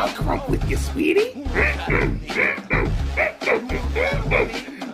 I'll crump with you, sweetie.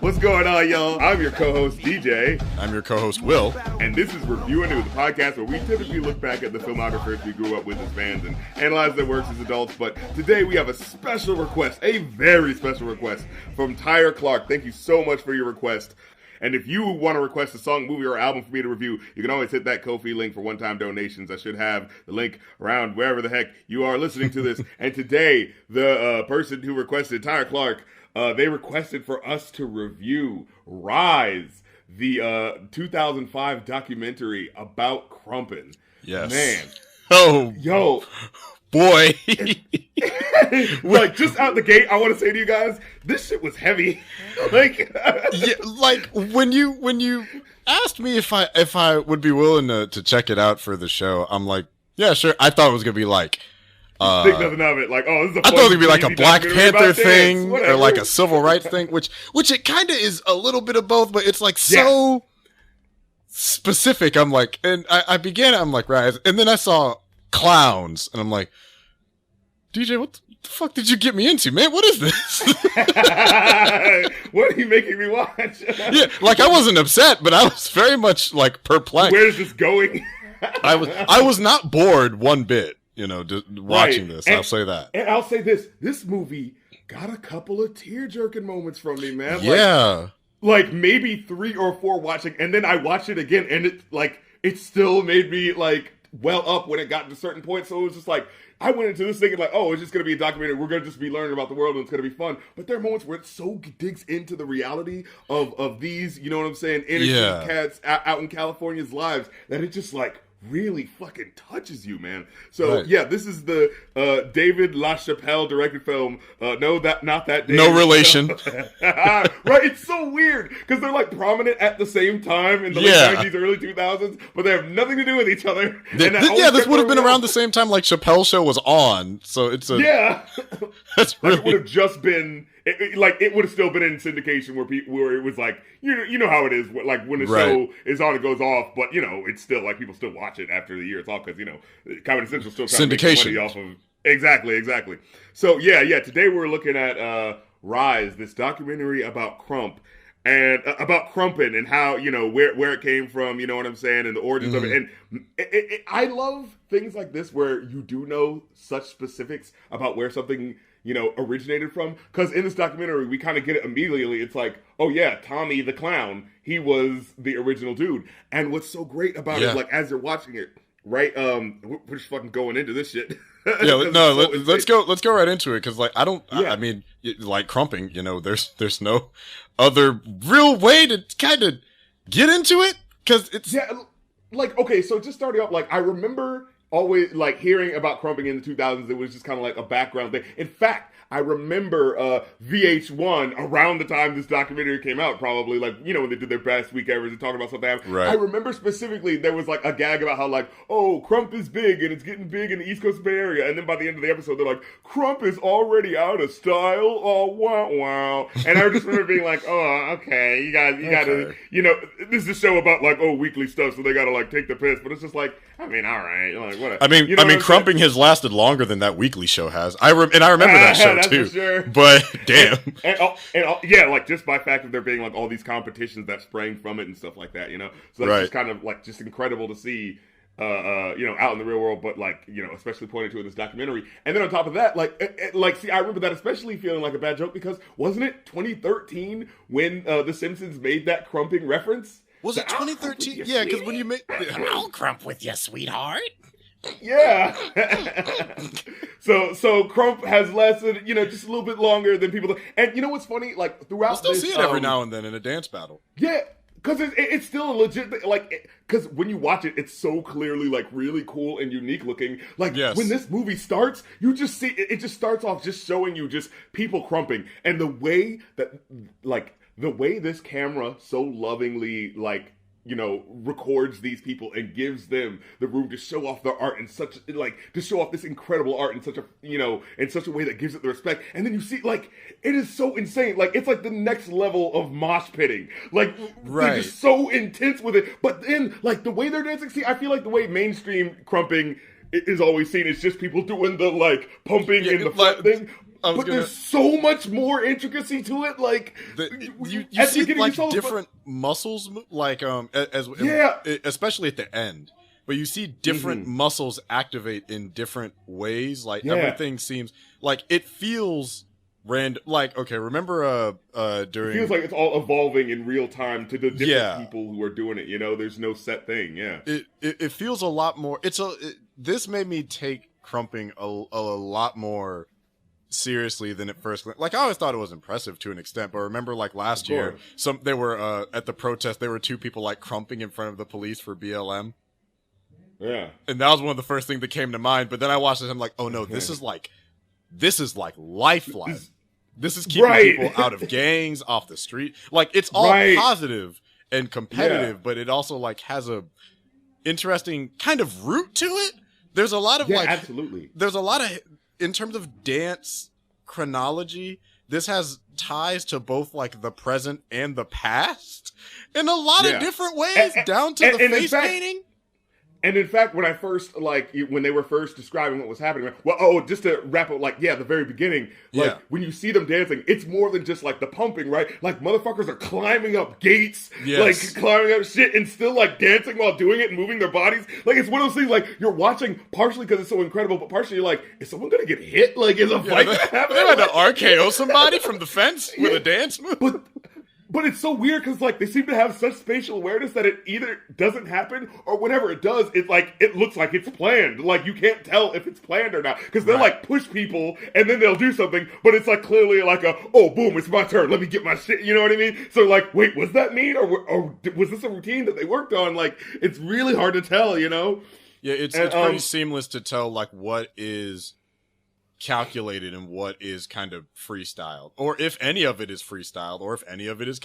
What's going on, y'all? I'm your co-host, DJ. I'm your co-host, Will. And this is Review Anew, the podcast where we typically look back at the filmographers we grew up with as fans and analyze their works as adults. But today we have a special request, a very special request from Tyler Clark. Thank you so much for your request. And if you want to request a song, movie, or album for me to review, you can always hit that Ko-fi link for one-time donations. I should have the link around wherever the heck you are listening to this. And today, the person who requested, Tyler Clark, they requested for us to review RIZE, the 2005 documentary about Crumpin'. Yes. Man. Oh. Yo. Boy. Like, just out the gate, I want to say to you guys, this shit was heavy. Like, yeah, like when you asked me if I would be willing to check it out for the show, I'm like, yeah, sure. I thought it was gonna be like, think nothing of it. Like, oh, this is a I thought it was gonna be like a Black Panther thing dance, or like a civil rights thing, which it kind of is a little bit of both, but it's like so specific. I'm like, and I began, I'm like, right, and then I saw clowns, and I'm like, DJ, what the fuck did you get me into, man? What is this? What are you making me watch? Yeah, like I wasn't upset, but I was very much like perplexed. Where is this going? I was not bored one bit, just watching this. I'll say that. And I'll say this movie got a couple of tear-jerking moments from me, man. Yeah. Like maybe 3 or 4 watching, and then I watched it again, and it still made me like well up when it got to certain points. So it was just like, I went into this thinking like, oh, it's just going to be a documentary. We're going to just be learning about the world and it's going to be fun. But there are moments where it so digs into the reality of these, you know what I'm saying, inner city cats out in California's lives that it just like really fucking touches you, man. So yeah, this is the David Lachappelle directed film. Not that David. No relation. Right, it's so weird because they're like prominent at the same time in the late 90s, early 2000s, but they have nothing to do with each other. This would have been around the same time like Chappelle's show was on. So it's a that's really, it would have just been. It would have still been in syndication where it was like, you know how it is, like when the show is on, it goes off, but it's still like people still watch it after the year it's off because Comedy Central still trying to make money off of exactly. So yeah, today we're looking at RIZE, this documentary about Crump and about Crumpin' and how where it came from, you know what I'm saying, and the origins of it. And I love things like this where you do know such specifics about where something originated from, because in this documentary we kind of get it immediately. It's like, oh yeah, Tommy the clown, he was the original dude. And what's so great about it, like as you're watching it, right? We're just fucking going into this shit. Let's go right into it, because like I mean, like Crumping, there's no other real way to kind of get into it, because it's like, okay, so just starting off, like I remember always like hearing about Crumping in the 2000s. It was just kind of like a background thing. In fact, I remember VH1 around the time this documentary came out, probably like, when they did their best week ever and talking about something. Right. I remember specifically there was like a gag about how like, oh, Crump is big and it's getting big in the East Coast Bay Area. And then by the end of the episode, they're like, Crump is already out of style. Oh, wow. And I just remember being like, oh, okay, you gotta, this is a show about like, oh, weekly stuff. So they gotta like take the piss. But it's just like, I mean, all right. Like, whatever. I mean, Crumping has lasted longer than that weekly show has. I remember that show too. For sure. But damn. And like just by fact of there being like all these competitions that sprang from it and stuff like that, So that's just kind of like just incredible to see, out in the real world, but like, especially pointed to in this documentary. And then on top of that, see, I remember that especially feeling like a bad joke because wasn't it 2013 when The Simpsons made that Crumping reference? Was it 2013? Yeah, because when you made... I'll crump with you, sweetheart. Yeah. So Crump has lasted, just a little bit longer than people. And you know what's funny? Like throughout, I still see it every now and then in a dance battle. Yeah, because it's still a legit like. Because when you watch it, it's so clearly like really cool and unique looking. Like when this movie starts, you just see it just starts off just showing you just people crumping, and the way that the way this camera so lovingly records these people and gives them the room to show off their art in such to show off this incredible art in such a in such a way that gives it the respect. And then you see it is so insane. Like it's like the next level of mosh pitting. Like they're just so intense with it. But then the way they're dancing, see, I feel like the way mainstream crumping is always seen as just people doing the like pumping in the front thing. But there's so much more intricacy to it. Like you see like different muscles, like especially at the end. But you see different muscles activate in different ways. Like everything seems like it feels random. Like remember during it feels like it's all evolving in real time to the different people who are doing it. You know, there's no set thing. Yeah, it feels a lot more. This made me take crumping a lot more seriously than at first. Like I always thought it was impressive to an extent, but remember like last year, they were at the protest. There were two people like crumping in front of the police for BLM. Yeah, and that was one of the first things that came to mind. But then I watched it, I'm like, oh no, this is like lifeline. This is keeping people out of gangs, off the street. Like it's all positive and competitive, but it also like has a interesting kind of root to it. There's a lot of absolutely. There's a lot of, in terms of dance chronology, this has ties to both like the present and the past in a lot of different ways, down to the face painting. And in fact, when I first, when they were first describing what was happening, just to wrap up, the very beginning, when you see them dancing, it's more than just, the pumping, right? Like, motherfuckers are climbing up gates, climbing up shit, and still, dancing while doing it and moving their bodies. Like, it's one of those things, you're watching partially because it's so incredible, but partially you're like, is someone gonna get hit? Like, is a fight gonna happen? They had to RKO somebody from the fence with a dance move. But it's so weird because, they seem to have such spatial awareness that it either doesn't happen or whenever it does, it looks like it's planned. Like, you can't tell if it's planned or not. Because they'll, push people and then they'll do something, but it's, clearly oh, boom, it's my turn. Let me get my shit. You know what I mean? So, wait, was that me? Or was this a routine that they worked on? It's really hard to tell, you know? Yeah, it's pretty seamless to tell, what is calculated and what is kind of freestyled, or if any of it is freestyled, or if any of it is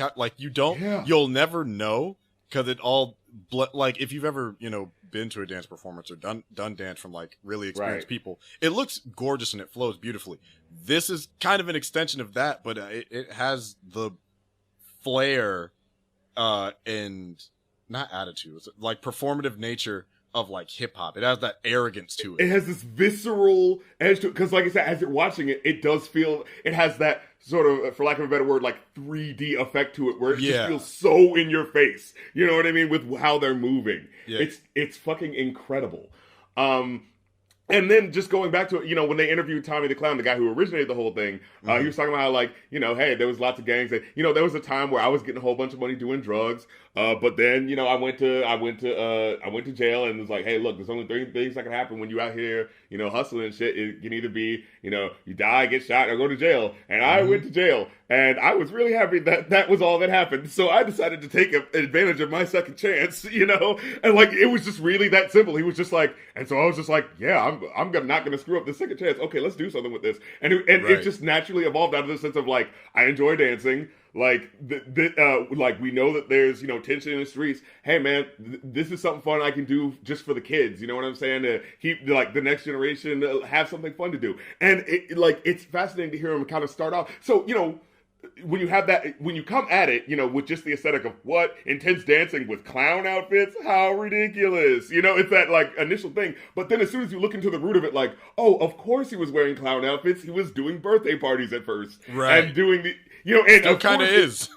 you'll never know, because it all if you've ever been to a dance performance or done dance from really experienced people, it looks gorgeous and it flows beautifully. This is kind of an extension of that, but it has the flair and not attitude, it's performative nature of hip hop. It has that arrogance to it. It has this visceral edge to it. Because like I said, as you're watching it, it does feel, it has that sort of, for lack of a better word, 3D effect to it, where it just feels so in your face. You know what I mean? With how they're moving. Yeah. It's fucking incredible. And then just going back to it, when they interviewed Tommy the Clown, the guy who originated the whole thing, he was talking about how, hey, there was lots of gangs. That, there was a time where I was getting a whole bunch of money doing drugs. But then, I went to jail, and it was like, hey, look, there's only 3 things that can happen when you out here, hustling and shit. It can either be, you die, get shot, or go to jail. And I went to jail, and I was really happy that that was all that happened. So I decided to take advantage of my second chance, and it was just really that simple. He was just and so I was just yeah, I'm not gonna screw up the second chance. Okay, let's do something with this. And it just naturally evolved out of the sense of I enjoy dancing. We know that there's, tension in the streets. Hey, man, this is something fun I can do just for the kids. You know what I'm saying? To keep, the next generation have something fun to do. And, it's fascinating to hear them kind of start off. So, when you have that, when you come at it, with just the aesthetic of what? Intense dancing with clown outfits? How ridiculous. It's that, initial thing. But then as soon as you look into the root of it, oh, of course he was wearing clown outfits. He was doing birthday parties at first. Right. And doing the... and it kind of is.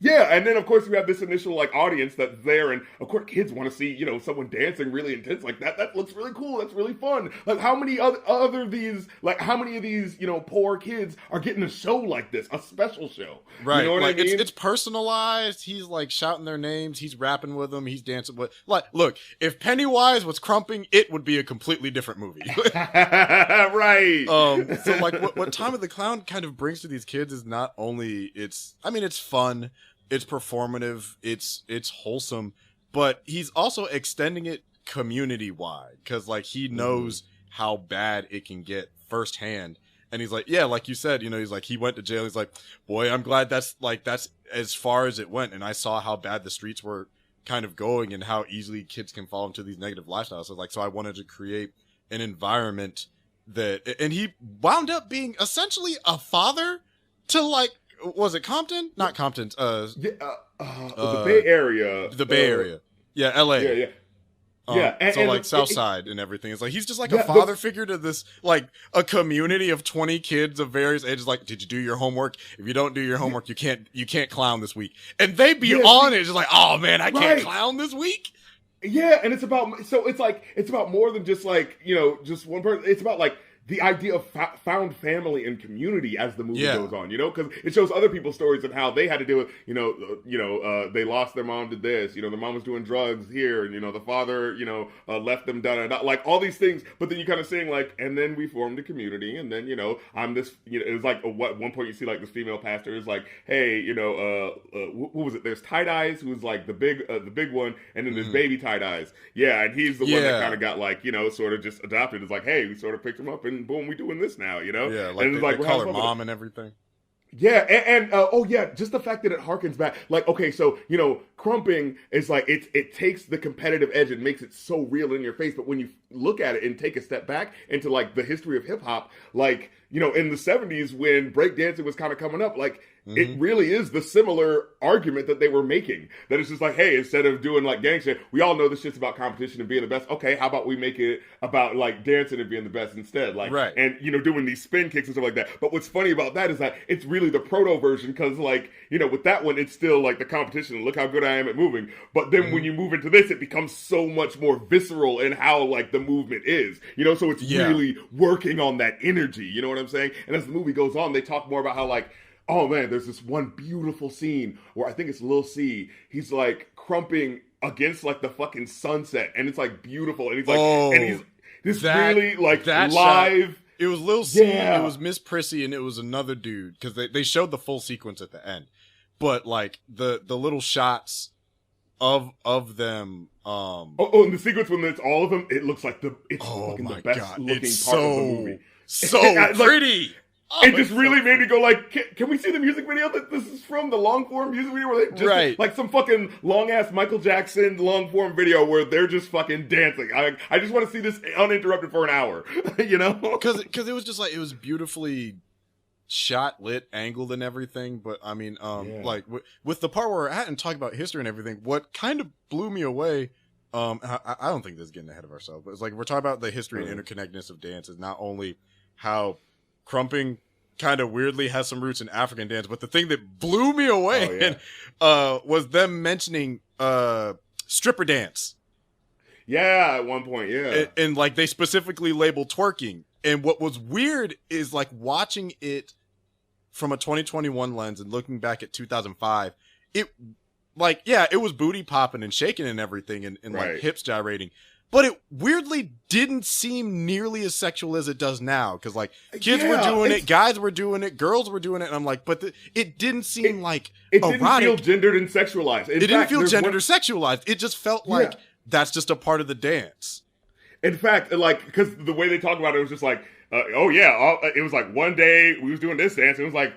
Yeah, and then of course you have this initial audience that's there, and of course kids want to see someone dancing really intense like that. That looks really cool. That's really fun. How many other these how many of these poor kids are getting a show like this, a special show? Right, you know what I mean? It's personalized. He's shouting their names. He's rapping with them. He's dancing with. Look, if Pennywise was crumping, it would be a completely different movie. Right. So what Time of the Clown kind of brings to these kids is not only it's fun. It's performative, it's wholesome, but he's also extending it community-wide, because, he knows how bad it can get firsthand. And he's like you said, he's he went to jail, he's boy, I'm glad that's as far as it went, and I saw how bad the streets were kind of going, and how easily kids can fall into these negative lifestyles. So I wanted to create an environment that, and he wound up being essentially a father to, was it Compton? Not Compton. The Bay Area. The Bay Area. Yeah, LA. Yeah. So like Southside and everything. It's like he's just like a father figure to this, like a community of 20 kids of various ages. Like, did you do your homework? If you don't do your homework, you can't clown this week. And they be on it, just like, oh man, I can't clown this week. Yeah, and it's about more than just like, just one person. It's about like the idea of found family and community as the movie goes on, because it shows other people's stories of how they had to deal with, they lost their mom to this, their mom was doing drugs here, and, the father, left them, like all these things. But then you kind of saying like, and then we formed a community, and then, I'm this, it was like, at one point you see like this female pastor is like, hey, what was it? There's Tight Eyes, who was like the big one, and then there's Baby Tight Eyes. Yeah, and he's the one that kind of got like, sort of just adopted. It's like, hey, we sort of picked him up and boom, we doing this now, Yeah, like and they call her mom and everything. Yeah, and just the fact that it harkens back, like, okay, so, crumping is like, it takes the competitive edge and makes it so real in your face, but when you look at it and take a step back into, like, the history of hip-hop, like, in the 70s when breakdancing was kind of coming up, like, it really is the similar argument that they were making. That it's just like, hey, instead of doing like gang shit, we all know this shit's about competition and being the best. Okay, how about we make it about like dancing and being the best instead? Like, and doing these spin kicks and stuff like that. But what's funny about that is that it's really the proto version, because like, with that one, it's still like the competition. Look how good I am at moving. But then when you move into this, it becomes so much more visceral in how like the movement is. So it's really working on that energy. You know what I'm saying? And as the movie goes on, they talk more about how like, oh man, there's this one beautiful scene where I think it's Lil C. He's like crumping against like the fucking sunset, and it's like beautiful, and he's like, and he's this really like live. Shot, it was Lil C, it was Miss Prissy, and it was another dude, because they showed the full sequence at the end, but like the little shots of them. And the sequence when it's all of them, it looks like it's fucking the best looking part of the movie. So pretty. It just really made me go like, can we see the music video that this is from? The long form music video where they just like some fucking long ass Michael Jackson long form video where they're just fucking dancing. I just want to see this uninterrupted for an hour, Because it was just like, it was beautifully shot, lit, angled, and everything. But I mean, like with the part where we're at and talking about history and everything, what kind of blew me away. I don't think this is getting ahead of ourselves, but it's like we're talking about the history and interconnectedness of dances, not only how crumping kind of weirdly has some roots in African dance, but the thing that blew me away was them mentioning stripper dance. Yeah, at one point, and like they specifically labeled twerking. And what was weird is like watching it from a 2021 lens and looking back at 2005, it like, it was booty popping and shaking and everything, and like hips gyrating. But it weirdly didn't seem nearly as sexual as it does now. Because, like, kids were doing it, guys were doing it, girls were doing it. And I'm like, but it didn't seem like erotic. Didn't feel gendered and sexualized. It didn't feel gendered or sexualized. It just felt like that's just a part of the dance. In fact, like, because the way they talk about it was just like, it was like one day we was doing this dance. It was like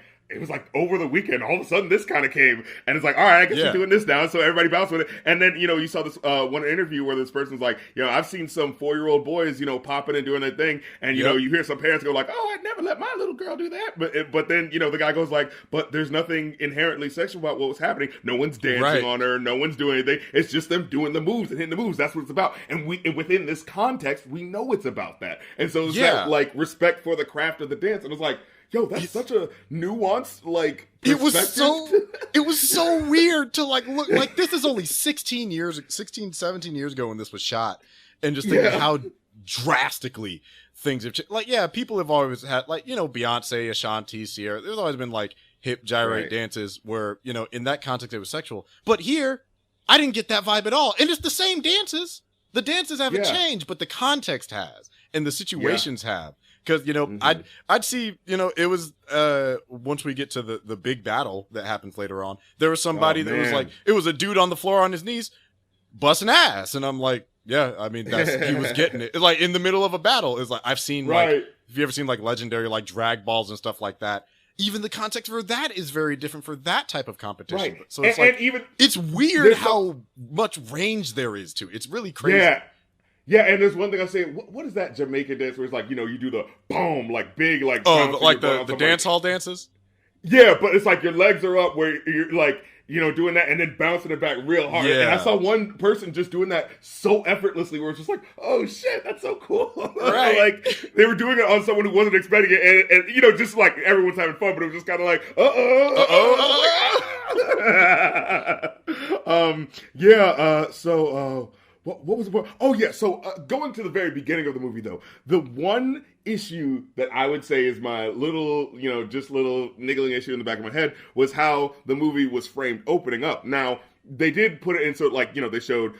over the weekend, all of a sudden this kind of came, and it's like, all right, I guess we're doing this now. So everybody bounced with it. And then, you saw this one interview where this person's like, I've seen some 4-year-old boys, popping and doing their thing. And, you hear some parents go like, oh, I'd never let my little girl do that. But then, the guy goes like, but there's nothing inherently sexual about what was happening. No one's dancing on her. No one's doing anything. It's just them doing the moves and hitting the moves. That's what it's about. And within this context, we know it's about that. And so it's that, like, respect for the craft of the dance. And it's like, yo, that's such a nuanced, like, perspective. It was so weird to, like, look, like, this is only 17 years ago when this was shot, and just thinking how drastically things have changed. Like, people have always had, like, Beyonce, Ashanti, Sierra, there's always been, like, hip gyrate dances where, in that context it was sexual. But here, I didn't get that vibe at all. And it's the same dances. The dances haven't changed, but the context has, and the situations have. Because, I'd see, it was, once we get to the big battle that happens later on, there was somebody that was like, it was a dude on the floor on his knees, busting ass. And I'm like, I mean, he was getting it. It's like in the middle of a battle. It's like, I've seen, like, have you ever seen, like, legendary, like, drag balls and stuff like that? Even the context for that is very different for that type of competition. So it's it's weird how much range there is to it. It's really crazy. Yeah, and there's one thing I say, what is that Jamaican dance where it's like, you do the boom, like big, like... Oh, like the dance hall dances? Yeah, but it's like your legs are up where you're like, doing that and then bouncing it back real hard. Yeah. And I saw one person just doing that so effortlessly where it's just like, oh shit, that's so cool. Right. Like they were doing it on someone who wasn't expecting it, and just like everyone's having fun, but it was just kind of like, So what was the point? Oh yeah, so going to the very beginning of the movie though, the one issue that I would say is my little, just little niggling issue in the back of my head was how the movie was framed opening up. Now, they did put it in, so like, they showed,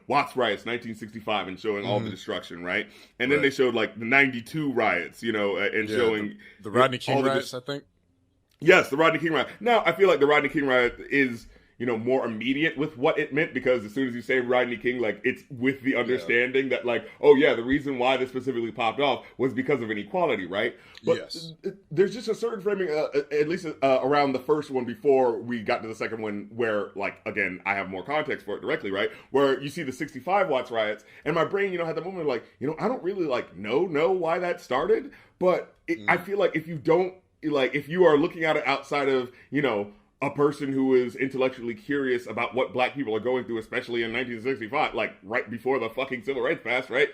Watts riots, 1965, and showing all the destruction, right? And then they showed like the 92 riots, and showing the Rodney King riots, I think. Yes, the Rodney King riot. Now, I feel like the Rodney King riot is, more immediate with what it meant, because as soon as you say Rodney King, like, it's with the understanding that, like, oh yeah, the reason why this specifically popped off was because of inequality, right? But there's just a certain framing, at least around the first one before we got to the second one, where, like, again, I have more context for it directly, right? Where you see the 65 Watts riots, and my brain, had that moment of like, I don't really, like, know why that started, but I feel like if you don't, like, if you are looking at it outside of, a person who is intellectually curious about what black people are going through, especially in 1965, like right before the fucking civil rights passed, right?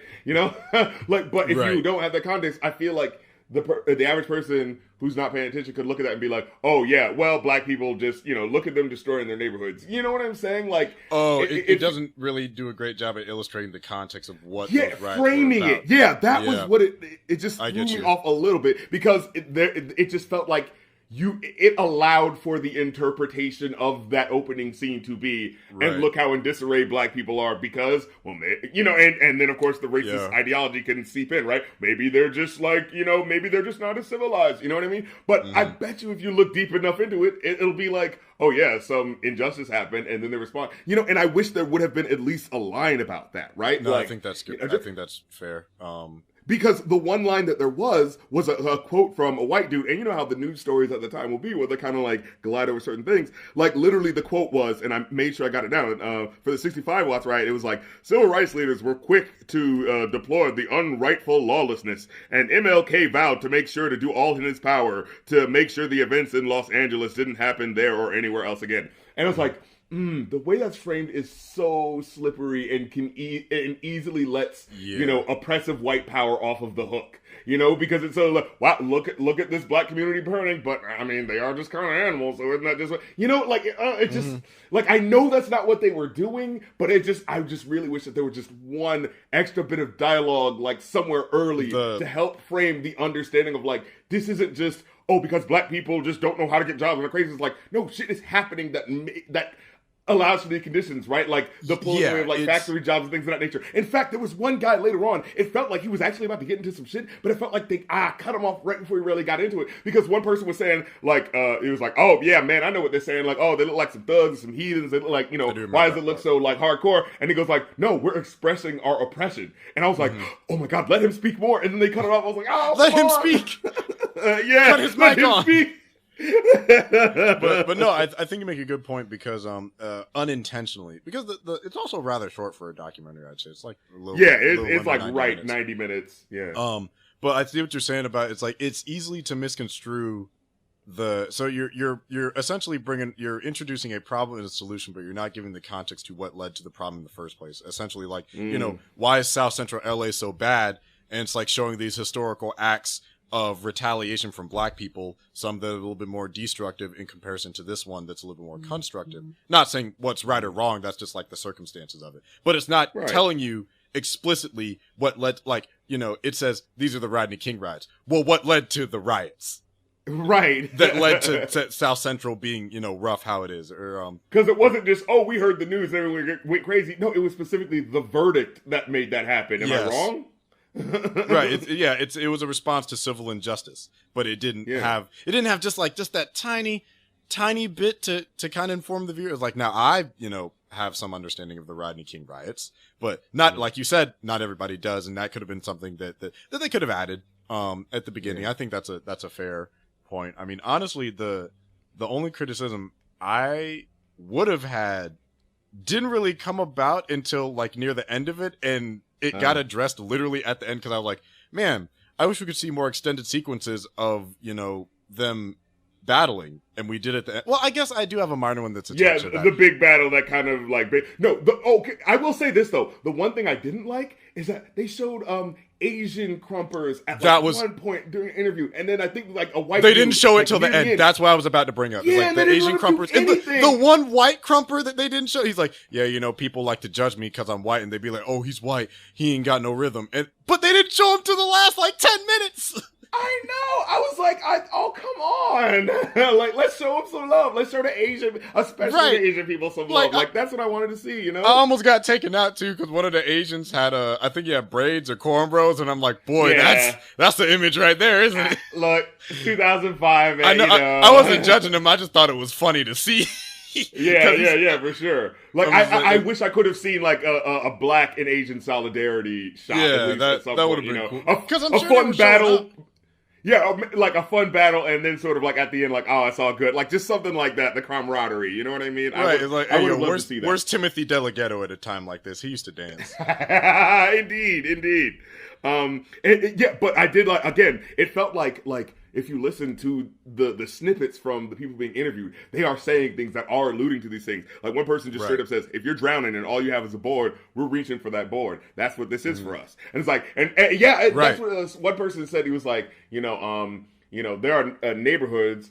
Like, but if you don't have that context, I feel like the average person who's not paying attention could look at that and be like, oh yeah, well, black people just, look at them destroying their neighborhoods. You know what I'm saying? Like, it doesn't really do a great job at illustrating the context of what those riots framing were about. It. Yeah, that was what it just threw me off a little bit, because it just felt like it allowed for the interpretation of that opening scene to be, and look how in disarray black people are, because, well, and then of course the racist ideology can seep in, right? Maybe they're just like, maybe they're just not as civilized, you know what I mean? But I bet you if you look deep enough into it, it'll be like, oh yeah, some injustice happened, and then they respond, and I wish there would have been at least a line about that, right? No, like, I think that's good. I think that's fair. Because the one line that there was a quote from a white dude, and you know how the news stories at the time will be, where they kind of like glide over certain things. Like literally the quote was, and I made sure I got it down, for the 65 Watts riot, it was like, civil rights leaders were quick to deplore the unrightful lawlessness, and MLK vowed to make sure to do all in his power to make sure the events in Los Angeles didn't happen there or anywhere else again. And it was like, the way that's framed is so slippery and can easily lets oppressive white power off of the hook. Because it's so like, wow, look at this black community burning, but I mean they are just kind of animals, so isn't that just it just like, I know that's not what they were doing, but I just really wish that there was just one extra bit of dialogue like somewhere early to help frame the understanding of like, this isn't just because black people just don't know how to get jobs and they're crazy. It's like, no, shit is happening that allows for the conditions, right? Like the pulling away of like factory jobs and things of that nature. In fact, there was one guy later on, it felt like he was actually about to get into some shit, but it felt like they cut him off right before he really got into it. Because one person was saying, like, it was like, oh yeah, man, I know what they're saying. Like, oh, they look like some thugs, some heathens. They look like, why does it look so like hardcore? And he goes like, no, we're expressing our oppression. And I was like, oh my God, let him speak more. And then they cut it off. I was like, oh, let him speak. Cut his mic on. Speak. but no, I think you make a good point, because unintentionally, because the it's also rather short for a documentary, I'd say. It's like a little, it's like 90 minutes. Yeah. But I see what you're saying about it's like it's easy to misconstrue so you're essentially you're introducing a problem and a solution, but you're not giving the context to what led to the problem in the first place. Essentially, like why is South Central LA so bad? And it's like showing these historical acts of retaliation from black people, some that are a little bit more destructive in comparison to this one that's a little bit more constructive. Not saying what's right or wrong, that's just like the circumstances of it. But it's not telling you explicitly what led, like, it says these are the Rodney King riots. Well, what led to the riots? Right. That led to South Central being, rough how it is. Or because it wasn't just, we heard the news and everyone went crazy. No, it was specifically the verdict that made that happen. Am I wrong? Right. It was a response to civil injustice, but it didn't have just that tiny bit to kind of inform the viewers. Like, now I have some understanding of the Rodney King riots, but not like you said, not everybody does, and that could have been something that they could have added at the beginning. I think that's a fair point. I mean, honestly, the only criticism I would have had didn't really come about until like near the end of it, and it got addressed literally at the end, because I was like, man, I wish we could see more extended sequences of, them battling, and we did it. Well, I guess I do have a minor one that's a yeah, touch of that. the big battle that kind of like okay, I will say this though, the one thing I didn't like is that they showed Asian crumpers at one point during an interview, and then I think like a white they dude, didn't show it like, till the end. That's what I was about to bring up. Yeah, like the Asian crumpers and the one white crumper that they didn't show. He's like, yeah, you know, people like to judge me because I'm white, and they'd be like, oh, he's white, he ain't got no rhythm, but they didn't show him to the last like 10 minutes. I know. I was like, oh, come on. Like, let's show them some love. Let's show the Asian, especially the Asian people, some love. Like, that's what I wanted to see, you know? I almost got taken out, too, because one of the Asians had I think he had braids or cornbrows, and I'm like, boy, that's the image right there, isn't it? Look, 2005, man, I know. I wasn't judging him. I just thought it was funny to see. Yeah, for sure. Like, I wish I could have seen, like, a black and Asian solidarity shot. Yeah, that would have been cool. Because I'm sure fun battle. Yeah, like a fun battle, and then sort of like at the end, like, oh, it's all good. Like, just something like that, the camaraderie, you know what I mean? Right, it's like, hey, love to see that. Where's Timothy Delgado at a time like this? He used to dance. Indeed. Yeah, but I did like, again, it felt like if you listen to the snippets from the people being interviewed, they are saying things that are alluding to these things. Like one person just straight up says, if you're drowning and all you have is a board, we're reaching for that board. That's what this is for us. And it's like, that's what one person said. He was like, there are neighborhoods,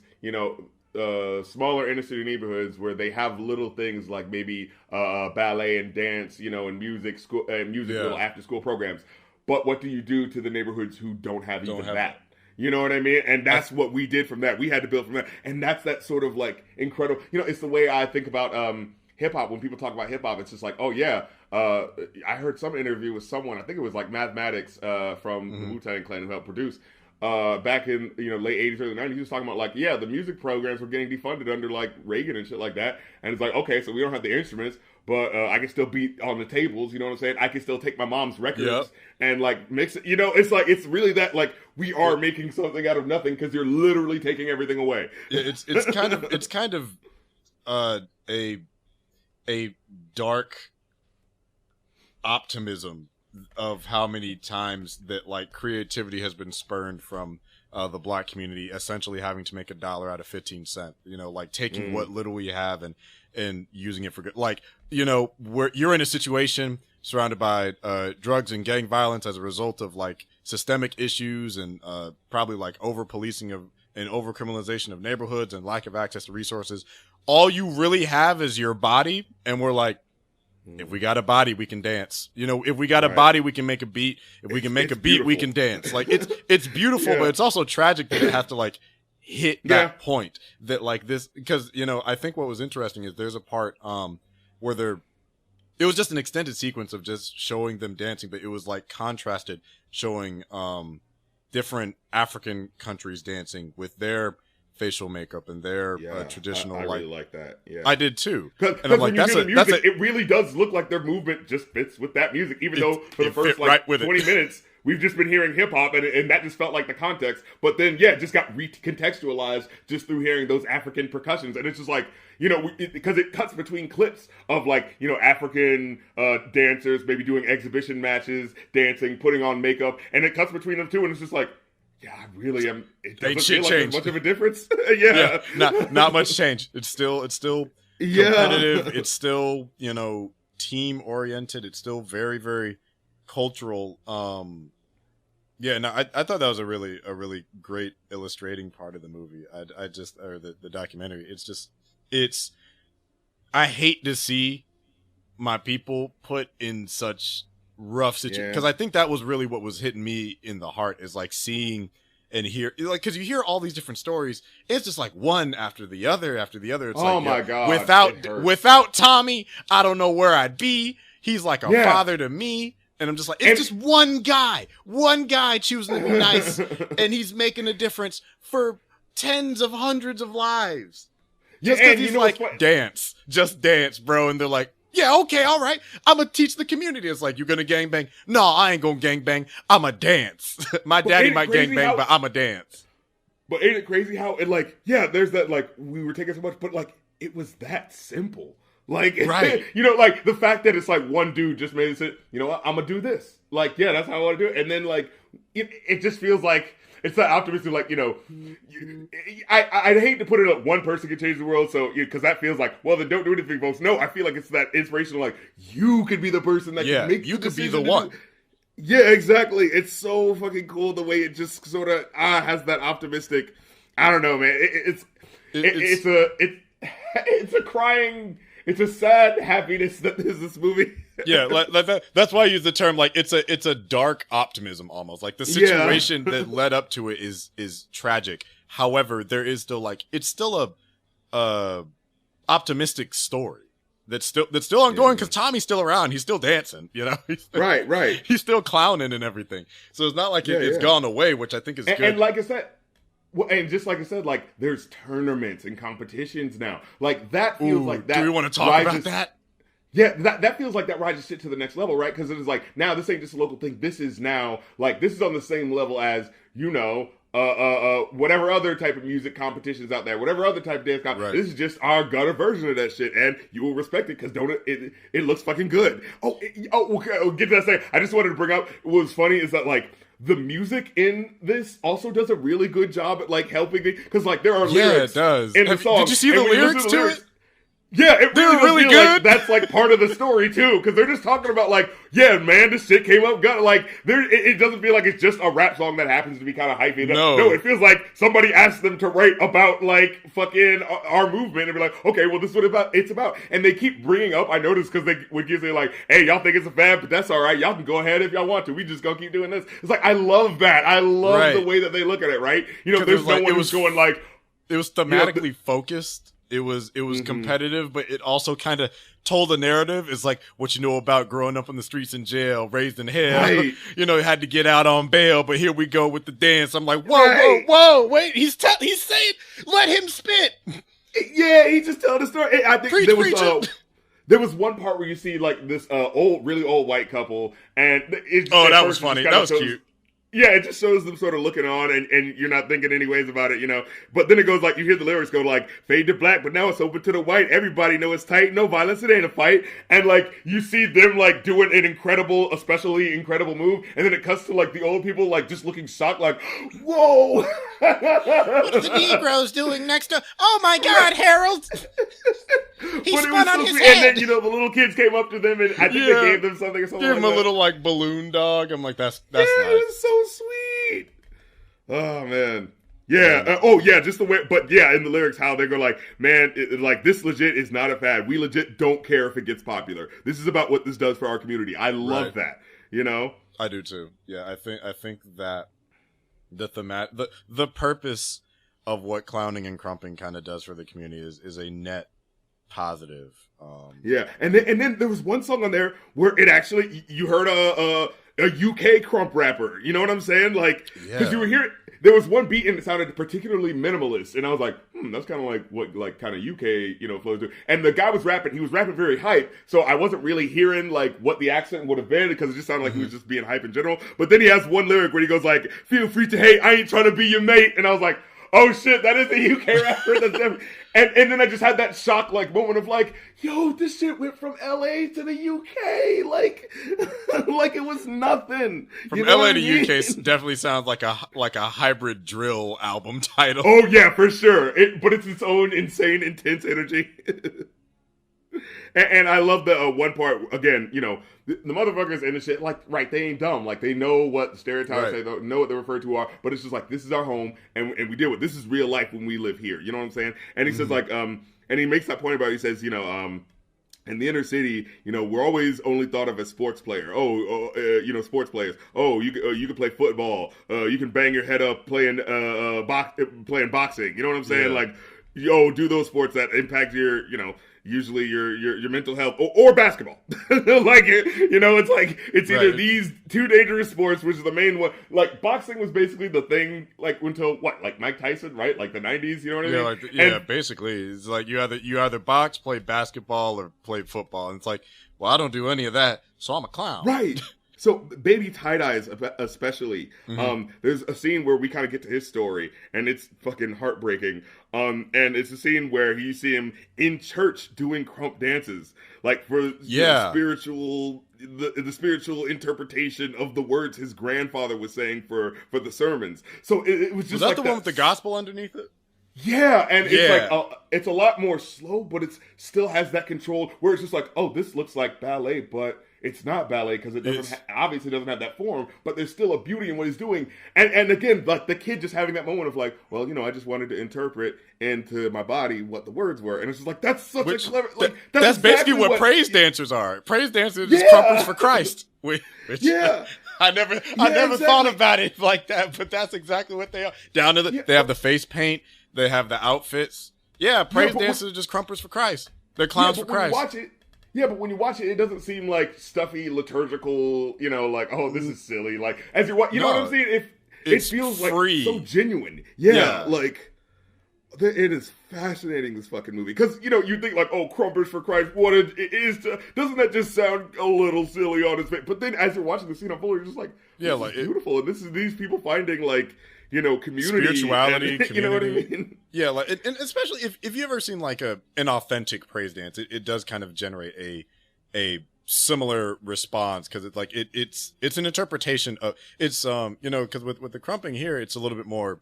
smaller inner city neighborhoods where they have little things like maybe ballet and dance, and music, little after school programs. But what do you do to the neighborhoods who don't have that? You know what I mean? And that's what we did from that. We had to build from that. And that's that sort of like incredible, it's the way I think about hip hop. When people talk about hip hop, it's just like, oh yeah, I heard some interview with someone, I think it was like Mathematics from the Wu-Tang Clan who helped produce, back in, late 80s, early 90s, he was talking about like, yeah, the music programs were getting defunded under like Reagan and shit like that. And it's like, okay, so we don't have the instruments, but I can still beat on the tables, you know what I'm saying? I can still take my mom's records and like mix it, it's like, it's really that like, we are making something out of nothing because you're literally taking everything away. Yeah, it's kind of a dark optimism of how many times that like creativity has been spurned from the black community, essentially having to make $1 out of 15 cents. Like taking what little we have and using it for good. Like, where you're in a situation surrounded by drugs and gang violence as a result of like systemic issues and probably like over policing of and over criminalization of neighborhoods and lack of access to resources. All you really have is your body, and we're like, if we got a body, we can dance. If we got a body, we can make a beat. If we can make a beat, beautiful. We can dance. Like it's beautiful, but it's also tragic that it has to like hit that point that like this, because I think what was interesting is there's a part where it was just an extended sequence of just showing them dancing, but it was like contrasted, showing different African countries dancing with their facial makeup and their traditional. I really like that. Yeah, I did too. Because when you hear the music, it really does look like their movement just fits with that music. Even though for the first 20 minutes we've just been hearing hip hop, and that just felt like the context. But then it just got recontextualized just through hearing those African percussions, and it's just like because it cuts between clips of like African dancers maybe doing exhibition matches, dancing, putting on makeup, and it cuts between them too, and it's just like. Yeah, I really am. It doesn't feel like there's much of a difference. Not much change. It's still competitive. It's still team oriented. It's still very, very cultural. I thought that was a really great illustrating part of the movie. The documentary. I hate to see my people put in such rough situation, because I think that was really what was hitting me in the heart, is like seeing and hear, like, because you hear all these different stories, it's just like one after the other it's my God, without Tommy, I don't know where I'd be. He's like a father to me, and I'm just like, it's just one guy choosing to be nice and he's making a difference for tens of hundreds of lives just because he's like, just dance, bro. And they're like, yeah, okay, all right. I'm going to teach the community. It's like, you going to gangbang? No, I ain't going to gangbang. I'm a dance. My daddy might gangbang, but I'm a dance. But ain't it crazy how it like, there's that like, we were taking so much, but like, it was that simple. Like, Right. you know, like the fact that it's like one dude just made it say, you know what, I'm gonna do this. Like, yeah, that's how I want to do it. And then like, it just feels like it's that optimistic, like, you know, I hate to put it up, one person can change the world, so, because that feels like, well, then don't do anything, folks. No, I feel like it's that inspirational, like, you could be the person that can make you could be decision the one. Yeah, exactly. It's so fucking cool the way it just sort of has that optimistic. I don't know, man. It's a crying. It's a sad happiness that is this movie. Yeah, that's why I use the term, like, it's a dark optimism almost. Like, the situation that led up to it is tragic. However, there is still, like, it's still a optimistic story that's still ongoing, because Tommy's still around. He's still dancing, you know? Right. He's still clowning and everything. So it's not like it's gone away, which I think is good. And like I said, well, and just like I said, like, there's tournaments and competitions now. Like, that feels like that. Do we want to talk about that? Yeah, that feels like that rises shit to the next level, right? Because it is like, now this ain't just a local thing. This is now, like, this is on the same level as, you know, whatever other type of music competitions out there, whatever other type of dance competition. Right. This is just our gutter version of that shit, and you will respect it because it looks fucking good. Okay, I'll get to that second. I just wanted to bring up what was funny is that, like, the music in this also does a really good job at, like, helping me, because, like, there are lyrics it does. in the song. Did you see the lyrics to it? Yeah, it really feel good. Like that's like part of the story too, because they're just talking about, like, yeah, man, this shit came up. Like, it doesn't feel like it's just a rap song that happens to be kind of hypey. No, it feels like somebody asked them to write about, like, fucking our movement and be like, okay, well, this is what it's about. And they keep bringing up, I noticed, because they would give say like, hey, y'all think it's a fad, but that's all right. Y'all can go ahead if y'all want to. We just gonna keep doing this. It's like, I love that. I love the way that they look at it. Right? You know, there's no one who's going like, it was thematically focused. It was competitive, but it also kind of told a narrative. It's like what you know about growing up in the streets in jail, raised in hell. Right. You know, had to get out on bail, but here we go with the dance. I'm like, whoa, wait. He's saying, let him spit. Yeah, he just telling the story. I think there was preach. One part where you see, like, this really old white couple, and that was funny. That was cute. Yeah, it just shows them sort of looking on, and you're not thinking anyways about it, you know. But then it goes like, you hear the lyrics go like, fade to black, but now it's open to the white. Everybody know it's tight. No violence, it ain't a fight. And like, you see them like doing an especially incredible move, and then it cuts to like the old people like just looking shocked, like, whoa. What are the Negroes doing next to? Oh my God, Harold! He spun on his head. And then, you know, the little kids came up to them, and I think they gave them something or something. Give him like a little like balloon dog. I'm like, that's nice. It was so sweet. Oh man. Yeah. Just the way. But yeah, in the lyrics, how they go like, man, like, this legit is not a fad. We legit don't care if it gets popular. This is about what this does for our community. I love that. You know. I do too. Yeah, I think that the purpose of what clowning and crumping kind of does for the community is a net positive. Yeah, and then there was one song on there where it actually, you heard a UK crump rapper. You know what I'm saying? Like, because you were hearing, there was one beat and it sounded particularly minimalist, and I was like, that's kind of like what, like, kind of UK, you know, flows do. And the guy was rapping. He was rapping very hype, so I wasn't really hearing like what the accent would have been, because it just sounded like he was just being hype in general. But then he has one lyric where he goes like, "Feel free to hate. I ain't trying to be your mate," and I was like, oh shit, that is a UK rapper. That's definitely. And then I just had that shock like moment of like, yo, this shit went from LA to the UK, like like it was nothing. From LA to UK definitely sounds like a hybrid drill album title. Oh yeah, for sure. But it's its own insane, intense energy. And I love the one part, again, you know, the motherfuckers in the shit, like, right, they ain't dumb. Like, they know what the stereotypes say, they know what they're referred to are, but it's just like, this is our home, and we deal with this is real life when we live here. You know what I'm saying? And he says, like, and he makes that point about, he says, you know, in the inner city, you know, we're always only thought of as sports player. You know, sports players. You can play football. You can bang your head up playing boxing. You know what I'm saying? Yeah. Like, do those sports that impact your, you know, usually your mental health, or basketball. Like, you know, it's like, it's either these two dangerous sports, which is the main one. Like, boxing was basically the thing, like, until what, like Mike Tyson, right? Like the 90s, you know what I mean? Basically, it's like you either box, play basketball, or play football, and it's like, well, I don't do any of that, so I'm a clown. Right. So Baby Tie-Dyes especially, there's a scene where we kind of get to his story, and it's fucking heartbreaking. And it's a scene where you see him in church doing crump dances, like for spiritual, the spiritual interpretation of the words his grandfather was saying for the sermons. So it was just that the one with the gospel underneath it? Yeah, and it's like it's a lot more slow, but it still has that control where it's just like, oh, this looks like ballet, but it's not ballet because it doesn't obviously doesn't have that form, but there's still a beauty in what he's doing. And again, like the kid just having that moment of like, well, I just wanted to interpret into my body what the words were, and it's just like that's such a clever. Like that's exactly basically what praise dancers are. Praise dancers is crumpers for Christ. Which, I never thought about it like that, but that's exactly what they are. Down to they have the face paint, they have the outfits. Yeah, praise dancers are just crumpers for Christ. They're clowns for Christ. But when you watch it, it doesn't seem like stuffy, liturgical, like, oh, this is silly. Like, as you're watching, what I'm saying? It feels free. Like so genuine. Yeah, like, it is fascinating, this fucking movie. Because, you think like, oh, crumpers for Christ, what it is doesn't that just sound a little silly on its face? But then as you're watching the scene unfold, you're just like, this is beautiful. And this is these people finding, like, community, spirituality, and, you know what I mean? Yeah, like, and especially if you ever seen like an authentic praise dance, it does kind of generate a similar response because it's like it's an interpretation of because with the crumping here, it's a little bit more.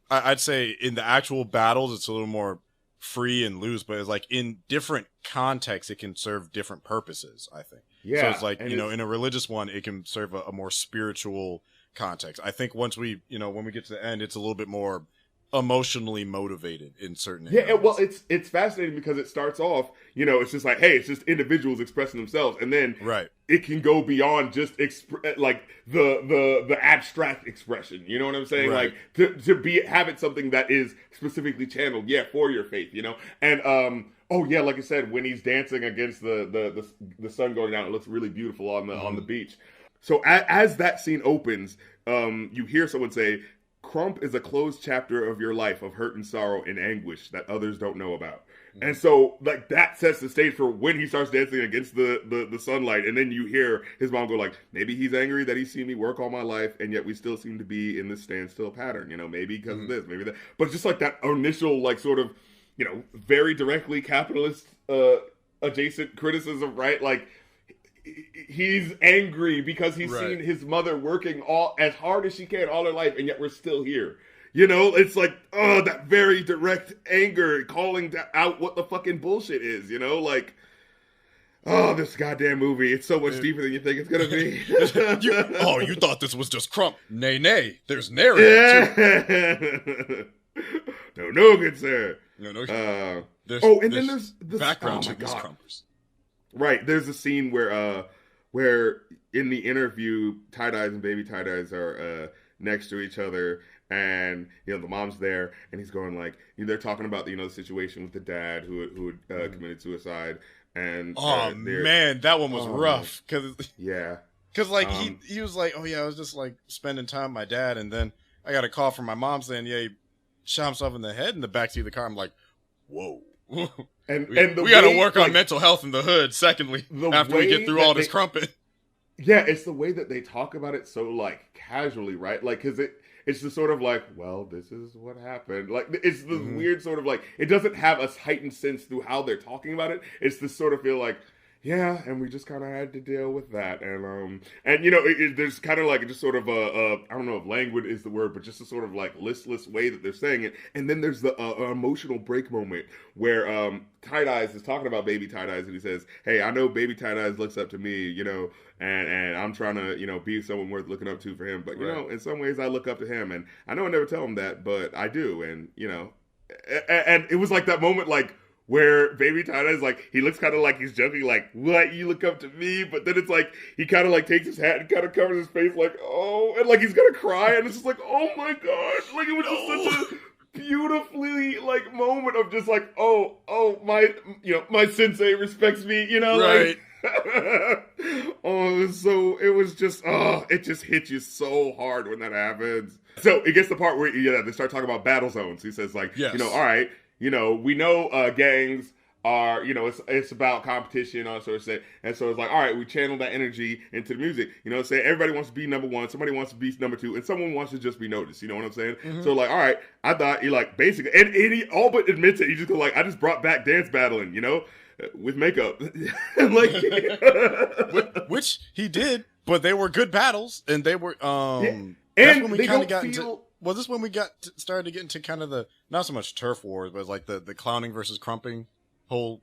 I'd say in the actual battles, it's a little more free and loose, but it's like in different contexts, it can serve different purposes. I think. Yeah. So it's like in a religious one, it can serve a more spiritual context. I think once when we get to the end, it's a little bit more emotionally motivated in certain areas. Yeah, well, it's fascinating because it starts off, it's just like, hey, it's just individuals expressing themselves, and then it can go beyond just like the abstract expression. You know what I'm saying? Right. Like to have it something that is specifically channeled, for your faith. And like I said, when he's dancing against the sun going down, it looks really beautiful on the beach. So as that scene opens, you hear someone say, crump is a closed chapter of your life of hurt and sorrow and anguish that others don't know about. And so like that sets the stage for when he starts dancing against the sunlight. And then you hear his mom go like, maybe he's angry that he's seen me work all my life and yet we still seem to be in this standstill pattern, maybe because of this, maybe that. But just like that initial like sort of, very directly capitalist adjacent criticism, right? Like, he's angry because he's seen his mother working as hard as she can all her life, and yet we're still here. It's like, that very direct anger calling out what the fucking bullshit is, like, this goddamn movie, it's so much deeper than you think it's gonna be. You thought this was just crump. Nay, there's narrative too. No, good sir. No. Then there's the background check is crumpers. Right, there's a scene where in the interview, Tie-Dyes and Baby Tie-Dyes are next to each other, and the mom's there, and he's going like, they're talking about the situation with the dad who had committed suicide, and man, that one was rough because like he was like, I was just like spending time with my dad, and then I got a call from my mom saying, he shot himself in the head in the backseat of the car. I'm like, whoa. And we got to work on mental health in the hood. Secondly, after we get through all this crumping. Yeah, it's the way that they talk about it so like casually, right? Like, because it's the sort of like, well, this is what happened. Like, it's this weird sort of like, it doesn't have a heightened sense through how they're talking about it. It's this sort of feel like, yeah, and we just kind of had to deal with that, and there's kind of like just sort of I don't know if languid is the word, but just a sort of like listless way that they're saying it, and then there's the emotional break moment where Tie-Dyes is talking about Baby Tie-Dyes, and he says, "Hey, I know Baby Tie-Dyes looks up to me, and I'm trying to be someone worth looking up to for him, but in some ways I look up to him, and I know I never tell him that, but I do, and and it was like that moment like." Where Baby Tie-Dyes, like, he looks kind of like he's joking, like, what, you look up to me? But then it's like, he kind of, like, takes his hat and kind of covers his face, like, oh, and, like, he's gonna cry, and it's just like, oh, my God. Like, it was just such a beautifully, like, moment of just, like, my sensei respects me, right. Like, it just hits you so hard when that happens. So, it gets the part where, they start talking about battle zones. He says, like, all right, we know gangs are, it's about competition, all sort of thing. And so it's like, all right, we channel that energy into the music. Say everybody wants to be number one, somebody wants to be number two, and someone wants to just be noticed. You know what I'm saying? Mm-hmm. So like, all right, I thought he like basically, and he all but admits it. He just goes like, I just brought back dance battling, with makeup, like, which he did, but they were good battles, and they were and that's when we they kind of don't got feel. into. Was this when we started to get into kind of the not so much turf wars, but like the clowning versus crumping whole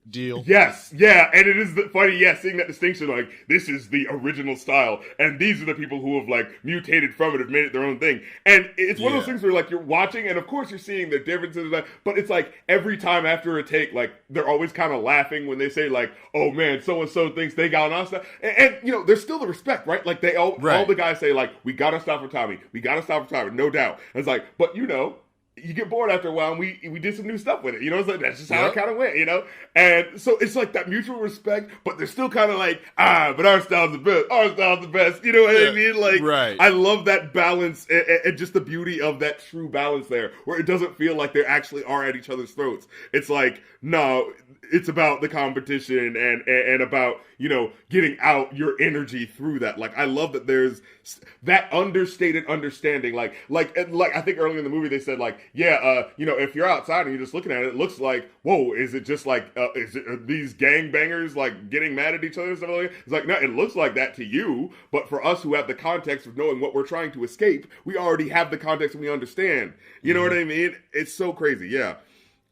deal? Yes, yeah, and it is funny, seeing that distinction, like, this is the original style, and these are the people who have, like, mutated from it, have made it their own thing, and it's one of those things where, like, you're watching, and of course you're seeing the differences, but it's like, every time after a take, like, they're always kind of laughing when they say, like, oh man, so-and-so thinks they got on stuff, and there's still the respect, right? Like, all the guys say, like, we gotta stop for Tommy, no doubt, and it's like, but you get bored after a while, and we did some new stuff with it. It's like, that's just how it kind of went, And so it's like that mutual respect, but they're still kind of like, but our style's the best. You know what I mean? Like, right. I love that balance and just the beauty of that true balance there, where it doesn't feel like they actually are at each other's throats. It's like, no, it's about the competition and about, getting out your energy through that. Like, I love that there's that understated understanding. Like I think earlier in the movie they said, like, if you're outside and you're just looking at it, it looks like, whoa, is it just like, are these gangbangers like getting mad at each other and stuff like that? It's like, no, it looks like that to you, but for us who have the context of knowing what we're trying to escape, we already have the context and we understand. You know what I mean? It's so crazy, yeah.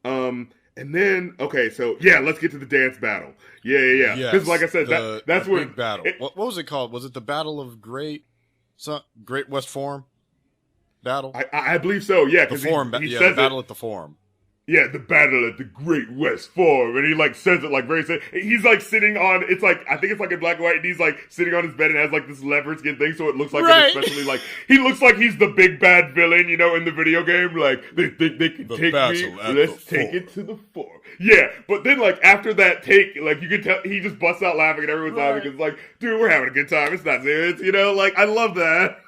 And then, okay, so let's get to the dance battle. Yeah. Because, like I said, that's where big battle. What was it called? Was it the Battle of Great West Forum battle? I believe so. Yeah, the Forum. The battle at the Forum. Yeah, the battle at the Great West Forum, and he like says it like very. He's like sitting on. It's like, I think it's like in black and white, and he's like sitting on his bed and has like this leopard skin thing, so it looks like especially like he looks like he's the big bad villain, in the video game. Like they can take me. Let's take it to the forum. Yeah, but then like after that take, like you can tell he just busts out laughing and everyone's laughing because like, dude, we're having a good time. It's not serious, Like I love that.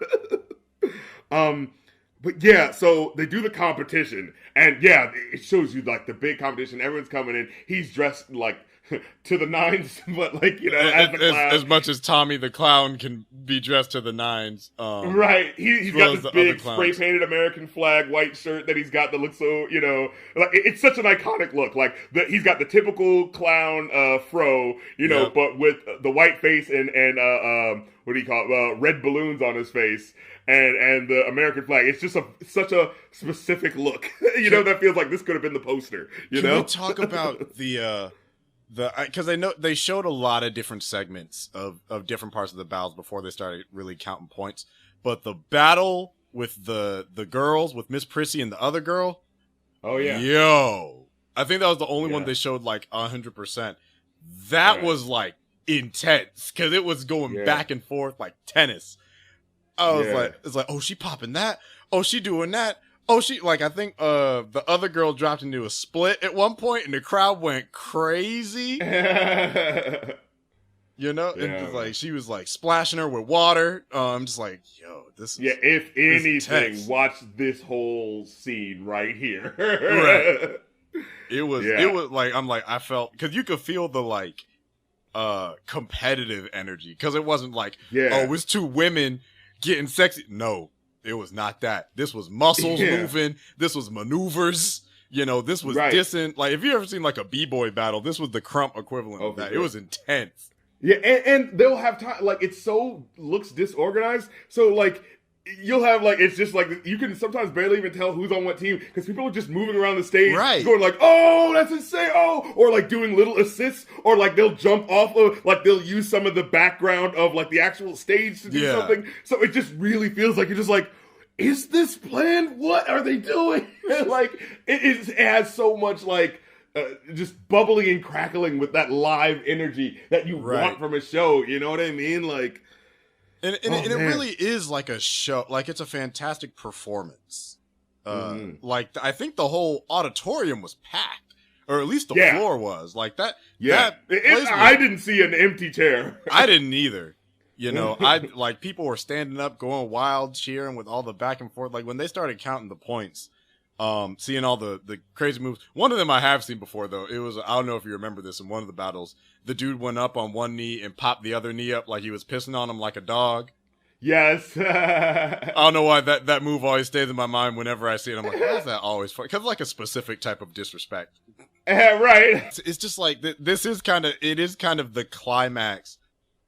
But yeah, so they do the competition, and it shows you like the big competition. Everyone's coming in. He's dressed like to the nines, but like as the clown. As much as Tommy the clown can be dressed to the nines. Right, he's got this big spray painted American flag white shirt that he's got that looks so like it's such an iconic look. Like he's got the typical clown fro, but with the white face and what do you call it? Red balloons on his face. And the American flag. It's just such a specific look, that feels like this could have been the poster. Can we talk about the because I know they showed a lot of different segments of different parts of the battles before they started really counting points. But the battle with the girls, with Miss Prissy and the other girl. Oh yeah. Yo, I think that was the only one they showed like 100%. That was like intense because it was going back and forth like tennis. I was like, it's like, oh, she popping that. Oh, she doing that. Oh, she, like, I think the other girl dropped into a split at one point and the crowd went crazy. And just like, she was like splashing her with water. I'm just like, yo, this is. Yeah, if anything, watch this whole scene right here. Right. It was like, I'm like, I felt, because you could feel the like competitive energy. Because it wasn't like, oh, it's two women getting sexy. No, it was not that. This was muscles moving. This was maneuvers. This was dissing. Like, if you ever seen like a b-boy battle, this was the crump equivalent of that. Sure. It was intense. Yeah, and they'll have time. Like, it so looks disorganized. So like, you'll have like, it's just like you can sometimes barely even tell who's on what team because people are just moving around the stage, going like, oh, that's insane, oh, or like doing little assists, or like they'll jump off of, like they'll use some of the background of like the actual stage to do something. So it just really feels like you're just like, is this planned? What are they doing? Like it has so much like just bubbling and crackling with that live energy that you want from a show. You know what I mean? Like. And it really is like a show, like it's a fantastic performance. Like I think the whole auditorium was packed, or at least the floor was like that. Yeah, I didn't see an empty chair. I didn't either. I like people were standing up, going wild, cheering with all the back and forth. Like when they started counting the points, seeing all the crazy moves. One of them I have seen before though. It was, I don't know if you remember this, in one of the battles, the dude went up on one knee and popped the other knee up like he was pissing on him like a dog. Yes. I don't know why that move always stays in my mind whenever I see it. I'm like, why is that always fun? Because like a specific type of disrespect. Right. It's just like, this is kind of, it is kind of the climax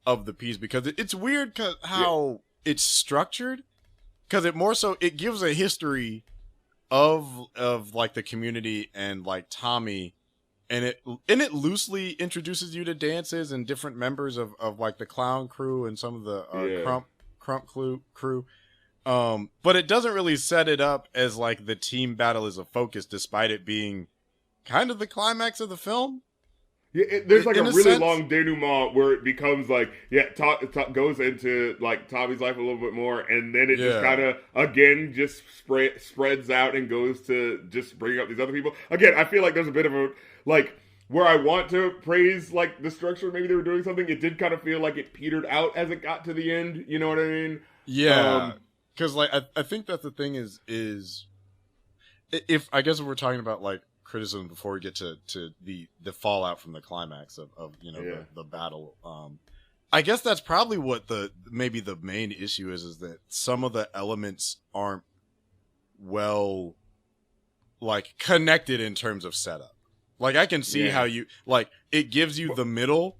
of the piece, because it's weird how it's structured, because it more so, it gives a history of like the community and like Tommy, and it loosely introduces you to dances and different members of like the clown crew and some of the crump crew, but it doesn't really set it up as like the team battle is a focus, despite it being kind of the climax of the film. Yeah, there's like a really sense, long denouement where it becomes like, goes into like Tommy's life a little bit more, and then it just kind of again just spreads out and goes to just bring up these other people. Again, I feel like there's a bit of a like where I want to praise like the structure. Maybe they were doing something. It did kind of feel like it petered out as it got to the end. You know what I mean? Yeah, because like I think that the thing is if I guess if we're talking about like criticism before we get to the fallout from the climax of the battle, I guess that's probably what maybe the main issue is that some of the elements aren't well like connected in terms of setup. Like I can see how you like it gives you the middle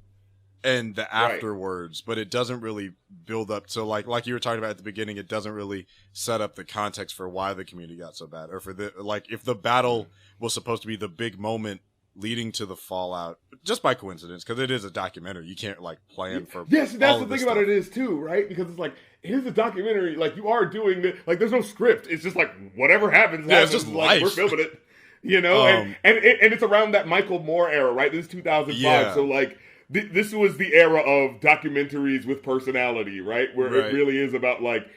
and the afterwards, but it doesn't really build up. So like you were talking about at the beginning, it doesn't really set up the context for why the community got so bad, or for the like if the battle was supposed to be the big moment leading to the fallout, just by coincidence, because it is a documentary. You can't like plan for. Yes, that's the thing about it is too, right? Because it's like it is a documentary. Like you are doing it. Like there's no script. It's just like whatever happens. Yeah, it's just like life. We're filming it. You know, and it's around that Michael Moore era, right? This is 2005, so like. This was the era of documentaries with personality, right? Where it really is about like,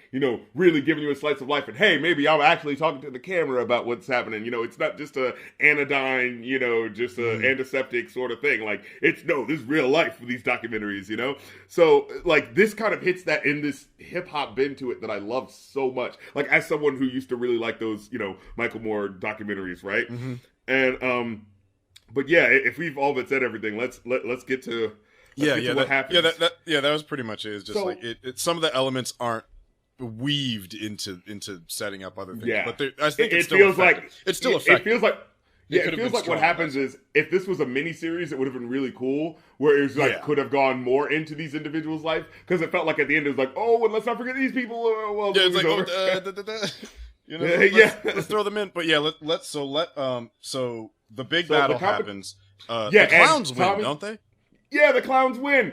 really giving you a slice of life. And hey, maybe I'm actually talking to the camera about what's happening. It's not just a anodyne, just a antiseptic sort of thing. Like this is real life for these documentaries, So like this kind of hits that in this hip hop bend to it that I love so much. Like as someone who used to really like those, Michael Moore documentaries, right? Mm-hmm. And, but yeah, if we've all but said everything, let's get to what happens. That was pretty much it. It's just like some of the elements aren't weaved into setting up other things. But I think it's still effective. It's still effective. It feels like it feels like what happens is if this was a mini series, it would have been really cool. Where it was like could have gone more into these individuals' life, because it felt like at the end it was like, oh, and let's not forget these people. Well, yeah, it's like let's throw them in. But yeah, so the big battle happens. The clowns win, don't they? Yeah, the clowns win.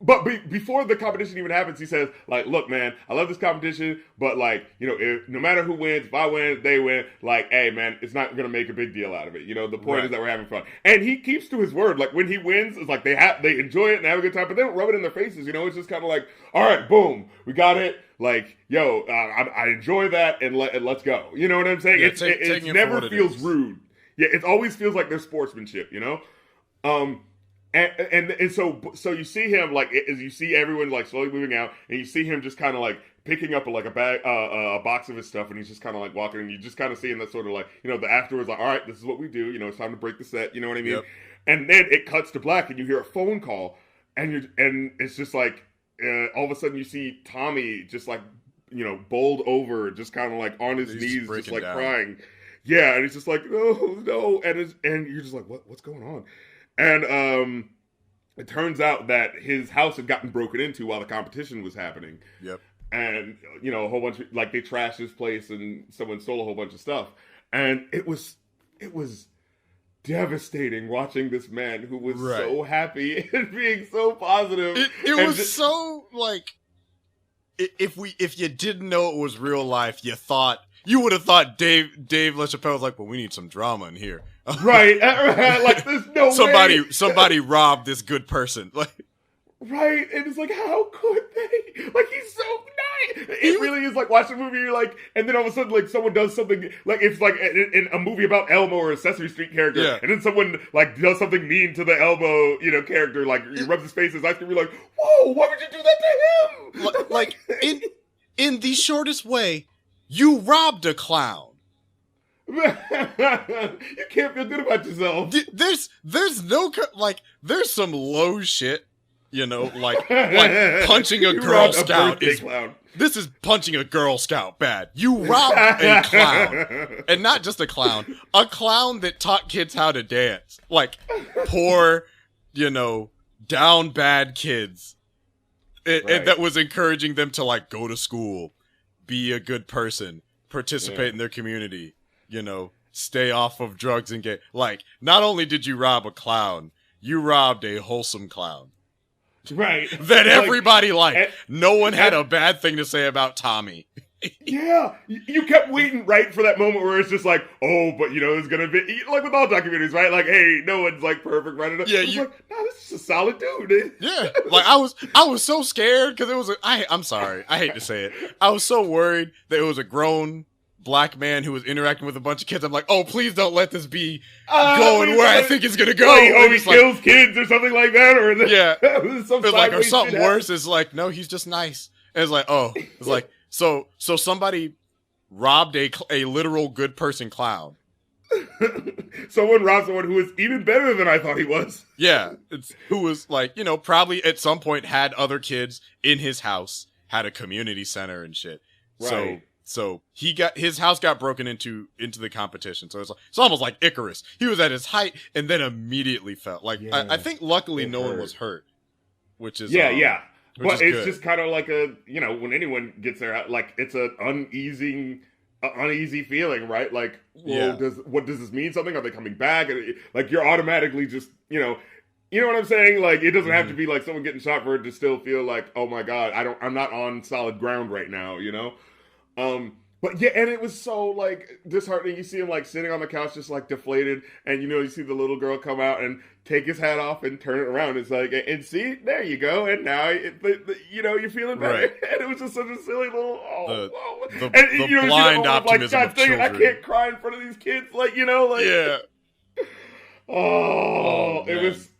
But before the competition even happens, he says, like, look, man, I love this competition, but like, no matter who wins, if I win, they win, like, hey, man, it's not going to make a big deal out of it. The point is that we're having fun. And he keeps to his word. Like, when he wins, it's like they enjoy it and have a good time, but they don't rub it in their faces. It's just kind of like, all right, boom, we got it. Like, yo, I enjoy that, and let's go. You know what I'm saying? Yeah, it never feels rude. Yeah, it always feels like there's sportsmanship, And so you see him like as you see everyone like slowly moving out, and you see him just kind of like picking up a bag, a box of his stuff, and he's just kind of like walking, and you just kind of seeing that sort of like the afterwards like, all right, this is what we do, it's time to break the set, you know what I mean? Yep. And then it cuts to black, and you hear a phone call, and it's just like all of a sudden you see Tommy just like bowled over, just kind of like on his knees, just like down. Crying. Yeah, and he's just like, no, and you're just like, what's going on? And it turns out that his house had gotten broken into while the competition was happening. Yep. And a whole bunch of like they trashed his place and someone stole a whole bunch of stuff. And it was devastating watching this man who was so happy and being so positive. It was so like if you didn't know it was real life, you would have thought Dave Lachappelle was like, well, we need some drama in here. Right. Like, there's no way. Somebody robbed this good person. Like, right. And it's like, how could they? Like, he's so nice. It really is like watching a movie, you're like, and then all of a sudden, like, someone does something, like, it's like in a movie about Elmo or a Sesame Street character, and then someone, like, does something mean to the Elmo, character, like, he rubs his face, his ice cream, you're like, whoa, why would you do that to him? Like in the shortest way, you robbed a clown. You can't feel good about yourself. There's no like there's some low shit, like punching a Girl Scout is clown. This is punching a Girl Scout bad. You robbed a clown, and not just a clown that taught kids how to dance, like poor, down bad kids, and that was encouraging them to like go to school, be a good person, participate in their community. Stay off of drugs and get like. Not only did you rob a clown, you robbed a wholesome clown, right? That everybody liked. No one had a bad thing to say about Tommy. Yeah, you kept waiting right for that moment where it's just like, oh, but there's gonna be like with all documentaries, right? Like, hey, no one's like perfect, right? Yeah, like, no, this is a solid dude. Yeah, like I was so scared because it was. I'm sorry, I hate to say it. I was so worried that it was a grown Black man who was interacting with a bunch of kids. I'm like, oh, please don't let this be going where I think it's gonna go. Like, he kills kids or something like that, or or something worse. Is like, no, he's just nice. And it's like, oh, it's like, so somebody robbed a literal good person clown. Someone robbed someone who was even better than I thought he was. Yeah, who was like, probably at some point had other kids in his house, had a community center and shit. Right. So his house got broken into the competition. So it's almost like Icarus. He was at his height and then immediately fell. Like I think luckily no one was hurt, which is yeah. But it's good. Just kind of like when anyone gets there, like it's an uneasy feeling, right? Like, well, what does this mean? Something? Are they coming back? Like you're automatically just you know what I'm saying? Like it doesn't have to be like someone getting shot for it to still feel like, oh my god, I'm not on solid ground right now, But yeah, and it was so like disheartening. You see him like sitting on the couch, just like deflated, and you see the little girl come out and take his hat off and turn it around. It's like, and see, there you go, and now you're feeling better. Right. And it was just such a silly little the blind optimism like, of children. I can't cry in front of these kids, yeah. It was.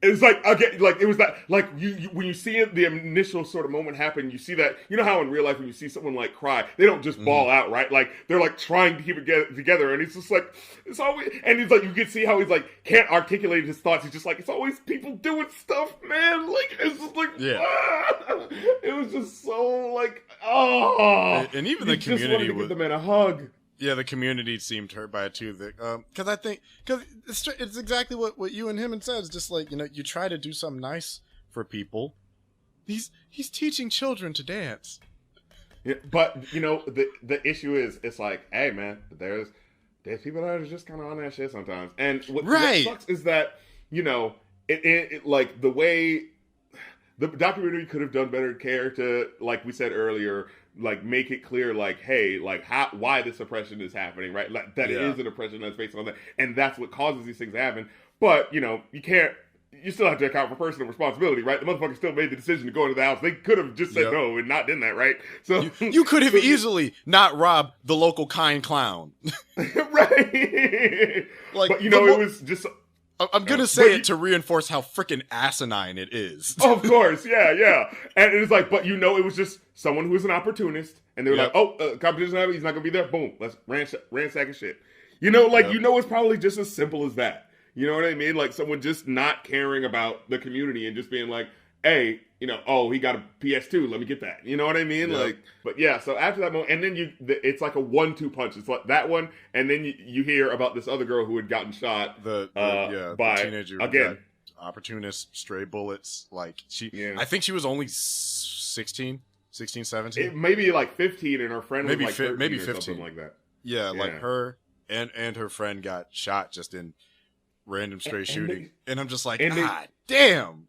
It's like again, like it was that like you when you see it, the initial sort of moment happen, you see that how in real life when you see someone like cry, they don't just bawl out, right? Like they're like trying to keep it together, and it's just like it's always, and it's like you can see how he's like can't articulate his thoughts. He's just like it's always people doing stuff, man. Like it's just like it was just so like and even the community just wanted to give the man a hug. Yeah, the community seemed hurt by it too. Because it's exactly what you and him had said. It's just like you try to do something nice for people. He's teaching children to dance. Yeah, but the issue is it's like, hey man, there's people that are just kind of on that shit sometimes. And what sucks is that it like the way the documentary could have done better care to, like we said earlier, like make it clear, like, hey, like why this oppression is happening, right? Like that it is an oppression that's based on that, and that's what causes these things to happen. But you can't. You still have to account for personal responsibility, right? The motherfucker still made the decision to go into the house. They could have just said no and not done that, right? So you could have easily not robbed the local kind clown, right? Like, but it was just. I'm going to say it to reinforce how freaking asinine it is. Of course, yeah. And it's like, but it was just someone who was an opportunist. And they were like, competition happening, he's not going to be there. Boom, let's ransack his shit. It's probably just as simple as that. You know what I mean? Like someone just not caring about the community and just being like, hey, he got a PS2, let me get that. You know what I mean? Yep. Like, but yeah, so after that moment, and then it's like a 1-2 punch. It's like that one, and then you hear about this other girl who had gotten shot by the teenager again, opportunist, stray bullets. Like I think she was only 16, 17. Maybe like 15, and her friend was like 13 maybe or 15, something like that. Yeah, like her and her friend got shot just in random stray shooting, and I'm just like, damn.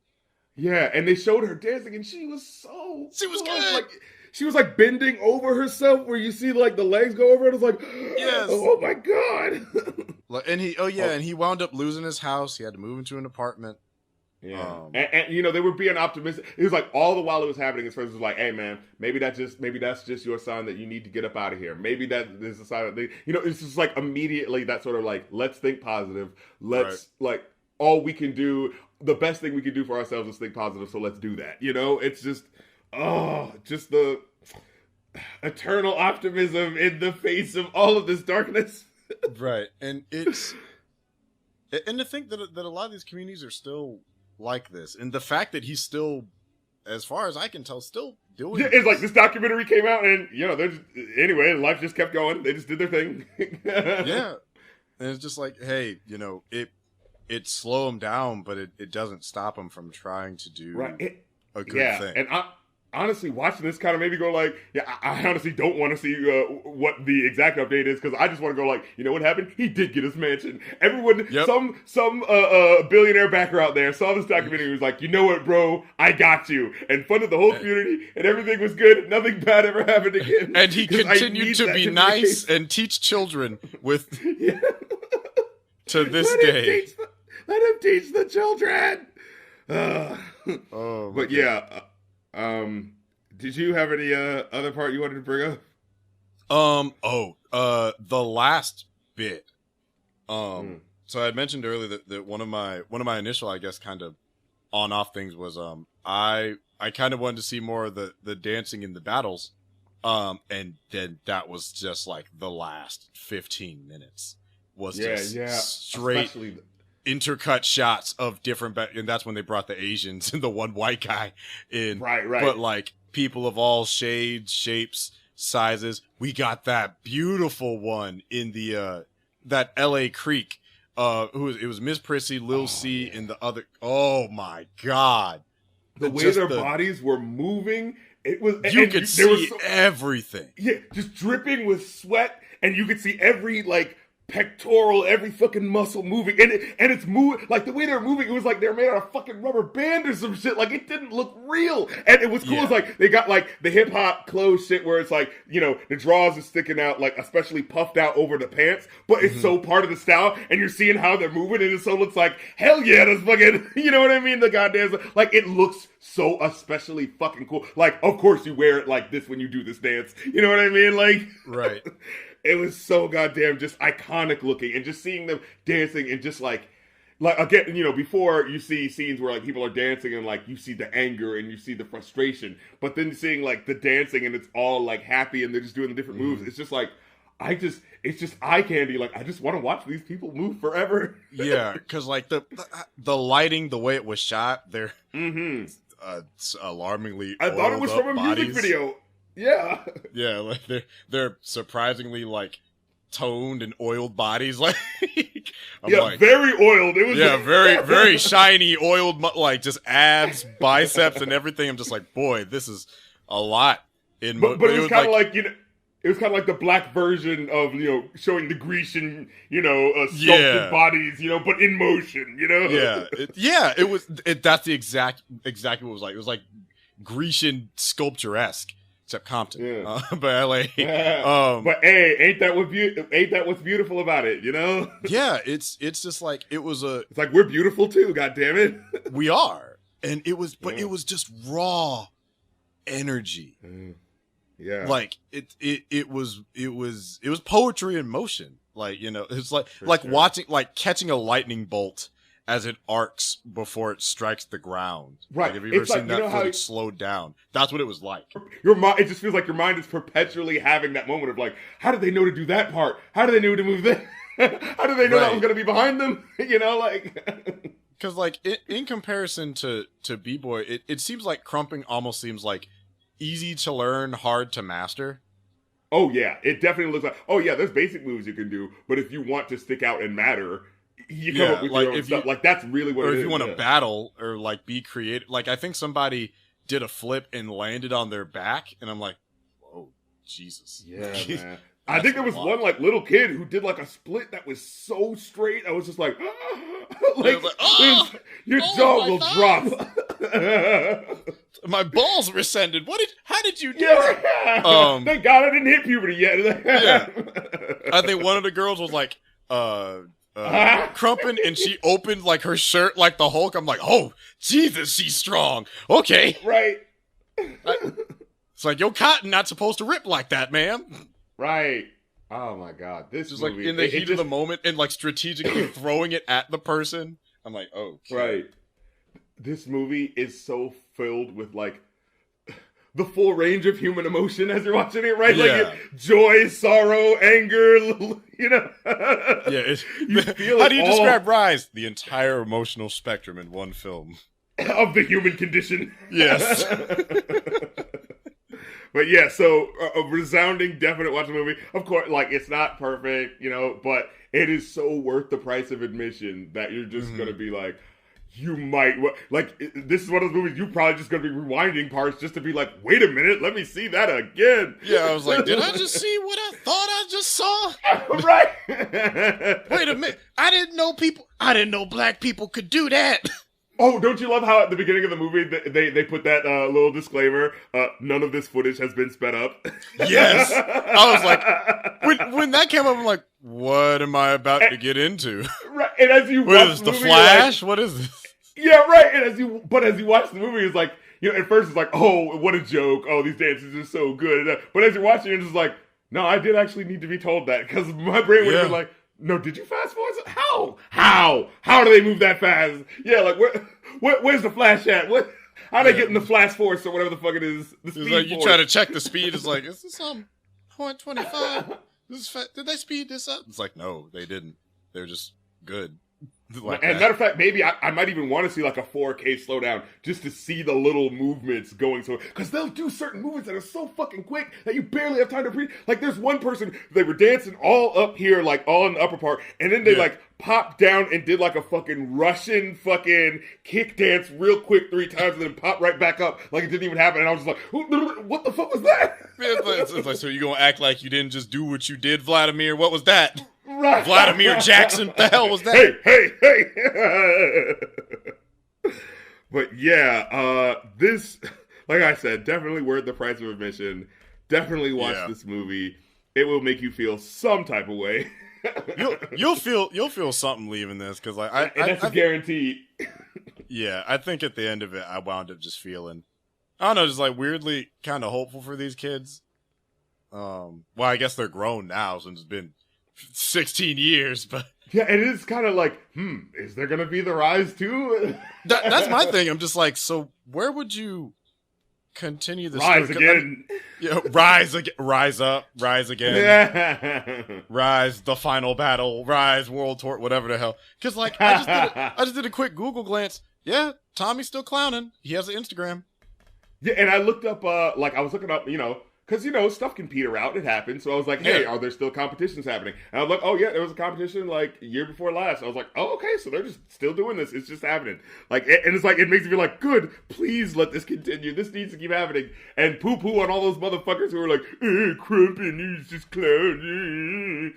Yeah, and they showed her dancing, and she was good. Like, she was like bending over herself, where you see like the legs go over. It was like, yes. Oh my god. And he wound up losing his house. He had to move into an apartment. Yeah, and they were being optimistic. It was like all the while it was happening, his friends was like, "Hey man, maybe that's just your sign that you need to get up out of here. Maybe that is a sign that it's just like immediately that sort of like, let's think positive. Let's like all we can do." The best thing we can do for ourselves is think positive, so let's do that. It's just, just the eternal optimism in the face of all of this darkness. Right, and to think that a lot of these communities are still like this, and the fact that he's still, as far as I can tell, still doing. Yeah, it's like this documentary came out, and anyway, life just kept going. They just did their thing. Yeah, and it's just like, hey, it slow him down, but it doesn't stop him from trying to do a good thing. And honestly, watching this kind of made me go like, I honestly don't want to see what the exact update is, because I just want to go like, you know what happened? He did get his mansion. Everyone, some billionaire backer out there saw this documentary and was like, you know what, bro? I got you. And funded the whole community, and everything was good. Nothing bad ever happened again. And he continued to be nice and teach children with to this day. Let him teach the children. But yeah. Did you have any other part you wanted to bring up? The last bit. So I had mentioned earlier that one of my initial, I guess, kind of on off things was I kind of wanted to see more of the dancing in the battles. And then that was just like the last 15 minutes was straight intercut shots of different, and that's when they brought the Asians and the one white guy in. Right. But like people of all shades, shapes, sizes. We got that beautiful one in the that L.A. Creek. It was Miss Prissy, Lil C, and the other. Oh my God! The way their bodies were moving, it was you could see everything. Yeah, just dripping with sweat, and you could see every like pectoral, every fucking muscle moving, and it's moving like the way they're moving. It was like they're made out of fucking rubber band or some shit. Like it didn't look real, and it was cool. It's like they got like the hip hop clothes shit where it's like the drawers are sticking out, like especially puffed out over the pants, but it's so part of the style, and you're seeing how they're moving, and it so looks like hell yeah, that's fucking. You know what I mean? The goddamn like it looks so especially fucking cool. Like of course you wear it like this when you do this dance. You know what I mean? Like right. It was so goddamn just iconic looking, and just seeing them dancing and just like again, before you see scenes where like people are dancing and like you see the anger and you see the frustration, but then seeing like the dancing and it's all like happy and they're just doing the different moves. It's just like it's just eye candy. Like I just want to watch these people move forever. Yeah, because like the lighting, the way it was shot, they're alarmingly. I thought it was from a music video. Yeah. Yeah, like they're surprisingly like toned and oiled bodies. Like very oiled. It was very very shiny oiled, like just abs, biceps, and everything. I'm just like, boy, this is a lot. But it was kind of like it was kind of like the black version of showing the Grecian sculpted bodies but in motion. It was. That's the exactly what it was like. It was like Grecian sculpturesque. Except Compton, but LA. But hey, ain't that what's beautiful about it? Yeah, it's just like It's like we're beautiful too. God damn it, we are, and it was, but it was just raw energy. Yeah, like it was poetry in motion. Like it's like watching, like catching a lightning bolt as it arcs before it strikes the ground. Right. Like, have you ever seen that footage slowed down? That's what it was like. Your mind, it just feels like your mind is perpetually having that moment of like, how did they know to do that part? How did they know to move that? How did they know that was going to be behind them? Like... Because like in comparison to B-Boy, it seems like crumping almost seems like easy to learn, hard to master. Oh yeah, it definitely looks like, oh yeah, there's basic moves you can do, but if you want to stick out and matter, you come up with your own stuff. Like that's really what it is. Or if you want to battle or like be creative. Like I think somebody did a flip and landed on their back, and I'm like, whoa, Jesus. Yeah, man. I think there was one like little kid who did like a split that was so straight. I was just like, your jaw will drop. My balls rescinded. How did you do it? Thank God I didn't hit puberty yet. Yeah. I think one of the girls was like, crumping, and she opened like her shirt like the Hulk. I'm like, oh Jesus, she's strong. Okay, right. It's like, yo, cotton not supposed to rip like that, ma'am. Right. Oh my God, this is movie, like in the heat of the moment and like strategically throwing it at the person. I'm like, oh, okay. Right. This movie is so filled with like the full range of human emotion as you're watching it, right? Yeah. Like joy, sorrow, anger, you know. Yeah. You feel how it do you all describe RIZE? The entire emotional spectrum in one film. of the human condition. Yes. But yeah, so a resounding, definite watch the movie. Of course, like, it's not perfect, you know, but it is so worth the price of admission that you're just going to be like, you might, like, this is one of those movies you're probably just going to be rewinding parts just to be like, wait a minute, let me see that again. Yeah, I was like, did I just see what I thought I just saw? Right. Wait a minute. I didn't know black people could do that. Oh, don't you love how at the beginning of the movie they put that little disclaimer? None of this footage has been sped up. Yes. I was like, when that came up, I'm like, what am I about to get into? Right, and as you What watch is the the movie, Flash? like, What is this? yeah, right. And as you watch the movie, it's like, you know, at first it's like, oh, what a joke. Oh, these dances are so good. But as you're watching, it's just like, no, I did actually need to be told that, because my brain would have been like, no, did you fast forward? How do they move that fast? Yeah, like where's the Flash at? How they get in the Flash Force or whatever the fuck it is? The speed Like, you force. try to check the speed. It's like, is this 0.25? Did they speed this up? It's like, no, they didn't. They're just good. Like and matter of fact, maybe I might even want to see like a 4K slowdown just to see the little movements going. So, because they'll do certain movements that are so fucking quick that you barely have time to breathe. Like, there's one person, they were dancing all up here, like all in the upper part, and then they like popped down and did like a fucking Russian fucking kick dance real quick 3 times, and then popped right back up like it didn't even happen. And I was just like, what the fuck was that? it's like, so you gonna act like you didn't just do what you did, Vladimir? What was that? Right. Vladimir Jackson? What the hell was that? Hey. But yeah, this, like I said, definitely worth the price of admission. Definitely watch this movie. It will make you feel some type of way. You'll feel something leaving this, because like that's a guarantee. Yeah, I think at the end of it, I wound up just feeling, I don't know, just like weirdly kind of hopeful for these kids. Well, I guess they're grown now since it's been 16 years, but yeah, it is kind of like, is there gonna be the RIZE too? that's my thing. I'm just like, so where would you continue this? RIZE again. Rise again. Rise up. Rise again. Yeah. RIZE, the final battle. RIZE, world tour, whatever the hell. Because like, I just did a quick Google glance. Yeah, Tommy's still clowning. He has an Instagram. Yeah, and I looked up, I was looking up, you know, because, you know, stuff can peter out. It happens. So I was like, hey, are there still competitions happening? And I was like, oh, yeah, there was a competition, like, year before last. I was like, oh, okay, so they're just still doing this. It's just happening. Like, and it's like, it makes me feel like, good, please let this continue. This needs to keep happening. And poo-poo on all those motherfuckers who were like, Crumpin, he's just clown.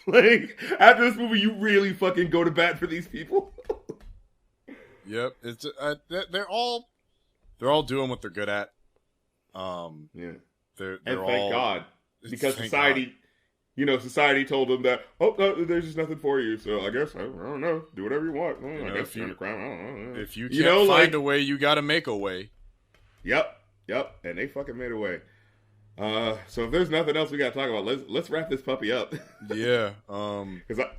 Like, after this movie, you really fucking go to bat for these people. Yep. It's they're all doing what they're good at. Yeah. They're and all, thank God, because thank society, God. You know, society told them that, oh, no, there's just nothing for you. So I guess, I don't know, do whatever you want. I guess you're crime. I don't know. If you can't find a way, you gotta make a way. Yep. And they fucking made a way. So if there's nothing else we gotta talk about, let's wrap this puppy up. Yeah. Because I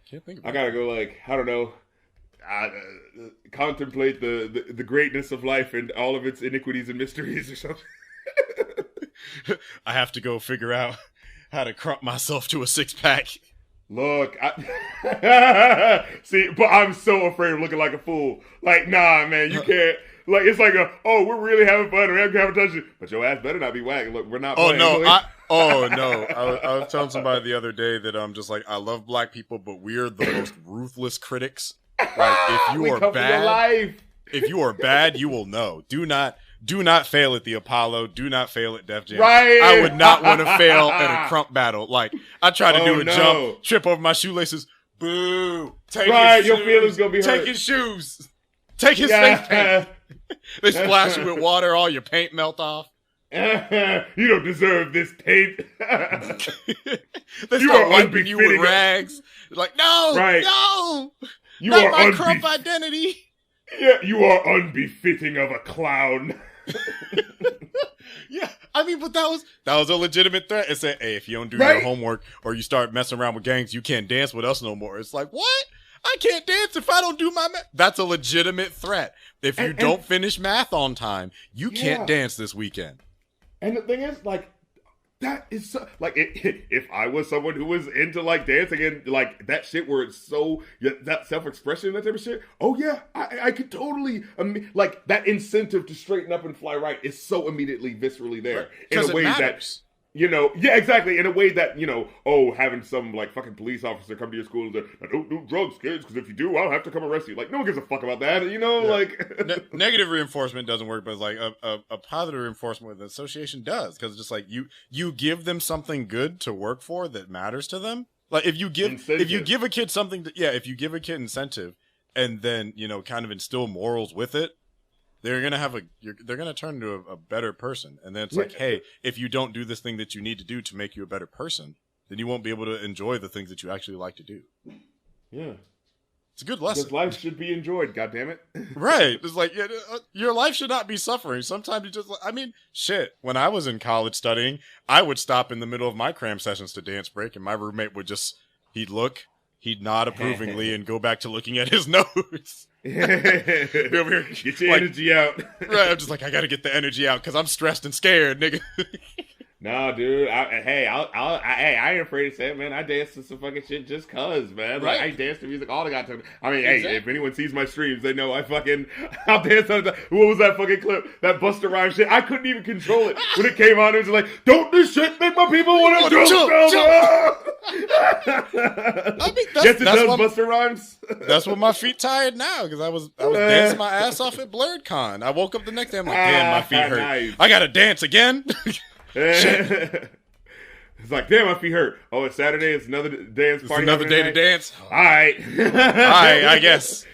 can't think. I gotta go, like, I don't know. Contemplate the greatness of life and all of its iniquities and mysteries or something. I have to go figure out how to crump myself to a 6-pack. Look, see, but I'm so afraid of looking like a fool. Like, nah, man, you can't. Like, it's like we're really having fun. We're having touch, but your ass better not be whack. Look, we're not. Oh playing. no, I was telling somebody the other day that I'm just like, I love black people, but we're the most ruthless critics. Like, if you are bad, you will know. Do not fail at the Apollo. Do not fail at Def Jam. Right. I would not want to fail at a crump battle. Like, I try to do a jump, trip over my shoelaces. Boo. Take his your shoes. feelings gonna be hurt. Take his shoes. Take his face paint. They splash you with water, all your paint melt off. You don't deserve this paint. They start wiping you with rags. Like, no, no. You not are my crump identity. Yeah, you are unbefitting of a clown. Yeah, I mean, but that was a legitimate threat. It said, hey, if you don't do your homework or you start messing around with gangs, you can't dance with us no more. It's like, what? I can't dance if I don't do my math. That's a legitimate threat. If you don't finish math on time, you can't dance this weekend. And the thing is, like, that is so, like, if I was someone who was into like dancing and like that shit where it's so that self-expression, that type of shit. Oh yeah, I could totally like that incentive to straighten up and fly right is so immediately viscerally there in a way that. Yeah, exactly. In a way that, having some, like, fucking police officer come to your school and say, don't do drugs, kids, because if you do, I'll have to come arrest you. Like, no one gives a fuck about that, like... Negative reinforcement doesn't work, but, like, a positive reinforcement with association does, because it's just, like, you give them something good to work for that matters to them. Like, if you give a kid something... if you give a kid incentive and then, kind of instill morals with it, they're gonna turn into a better person, and then it's like, hey, if you don't do this thing that you need to do to make you a better person, then you won't be able to enjoy the things that you actually like to do. Yeah, it's a good lesson. Because life should be enjoyed. God damn it! Right? It's like your life should not be suffering. Sometimes you just, shit. When I was in college studying, I would stop in the middle of my cram sessions to dance break, and my roommate would he'd nod approvingly, and go back to looking at his notes. Get your energy out. Right, I'm just like, I gotta get the energy out because I'm stressed and scared, nigga. Nah, dude. I ain't afraid to say it, man. I dance to some fucking shit just cause, man. Like, I dance to music all the goddamn. Hey, if anyone sees my streams, they know I'll dance on the. What was that fucking clip? That Busta Rhymes shit. I couldn't even control it when it came on. It was like, don't this shit make my people want to jump? Yes, it does, Busta Rhymes. That's what my feet tired now, because I was dancing my ass off at BlurredCon. I woke up the next day, I'm like, damn, my feet hurt. Nice. I gotta dance again. It's like, damn, my feet hurt. Oh, it's Saturday. It's another dance party. It's another day to dance. All right, I guess.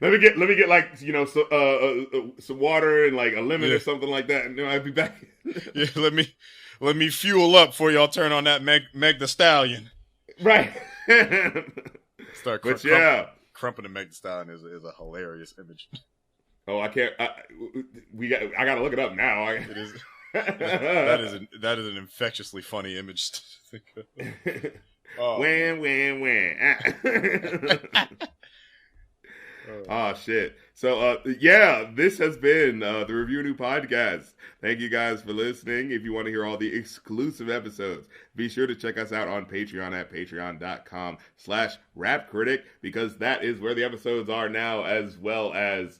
Let me get like some water and like a lemon or something like that, and then I'll be back. Let me fuel up before y'all turn on that Meg the Stallion. Right. Start crumping the Meg the Stallion is a hilarious image. Oh, I can't. I gotta look it up now. It is. That is an infectiously funny image to think of. Oh. Oh shit. So this has been the Review New Podcast. Thank you guys for listening. If you want to hear all the exclusive episodes, be sure to check us out on Patreon at patreon.com/rapcritic, because that is where the episodes are now, as well as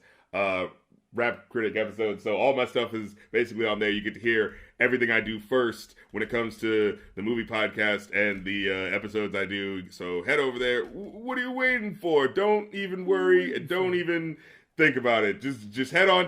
Rap Critic episodes. So all my stuff is basically on there. You get to hear everything I do first when it comes to the movie podcast and the episodes I do. So head over there. What are you waiting for? Don't even worry and don't even think about it. Just head on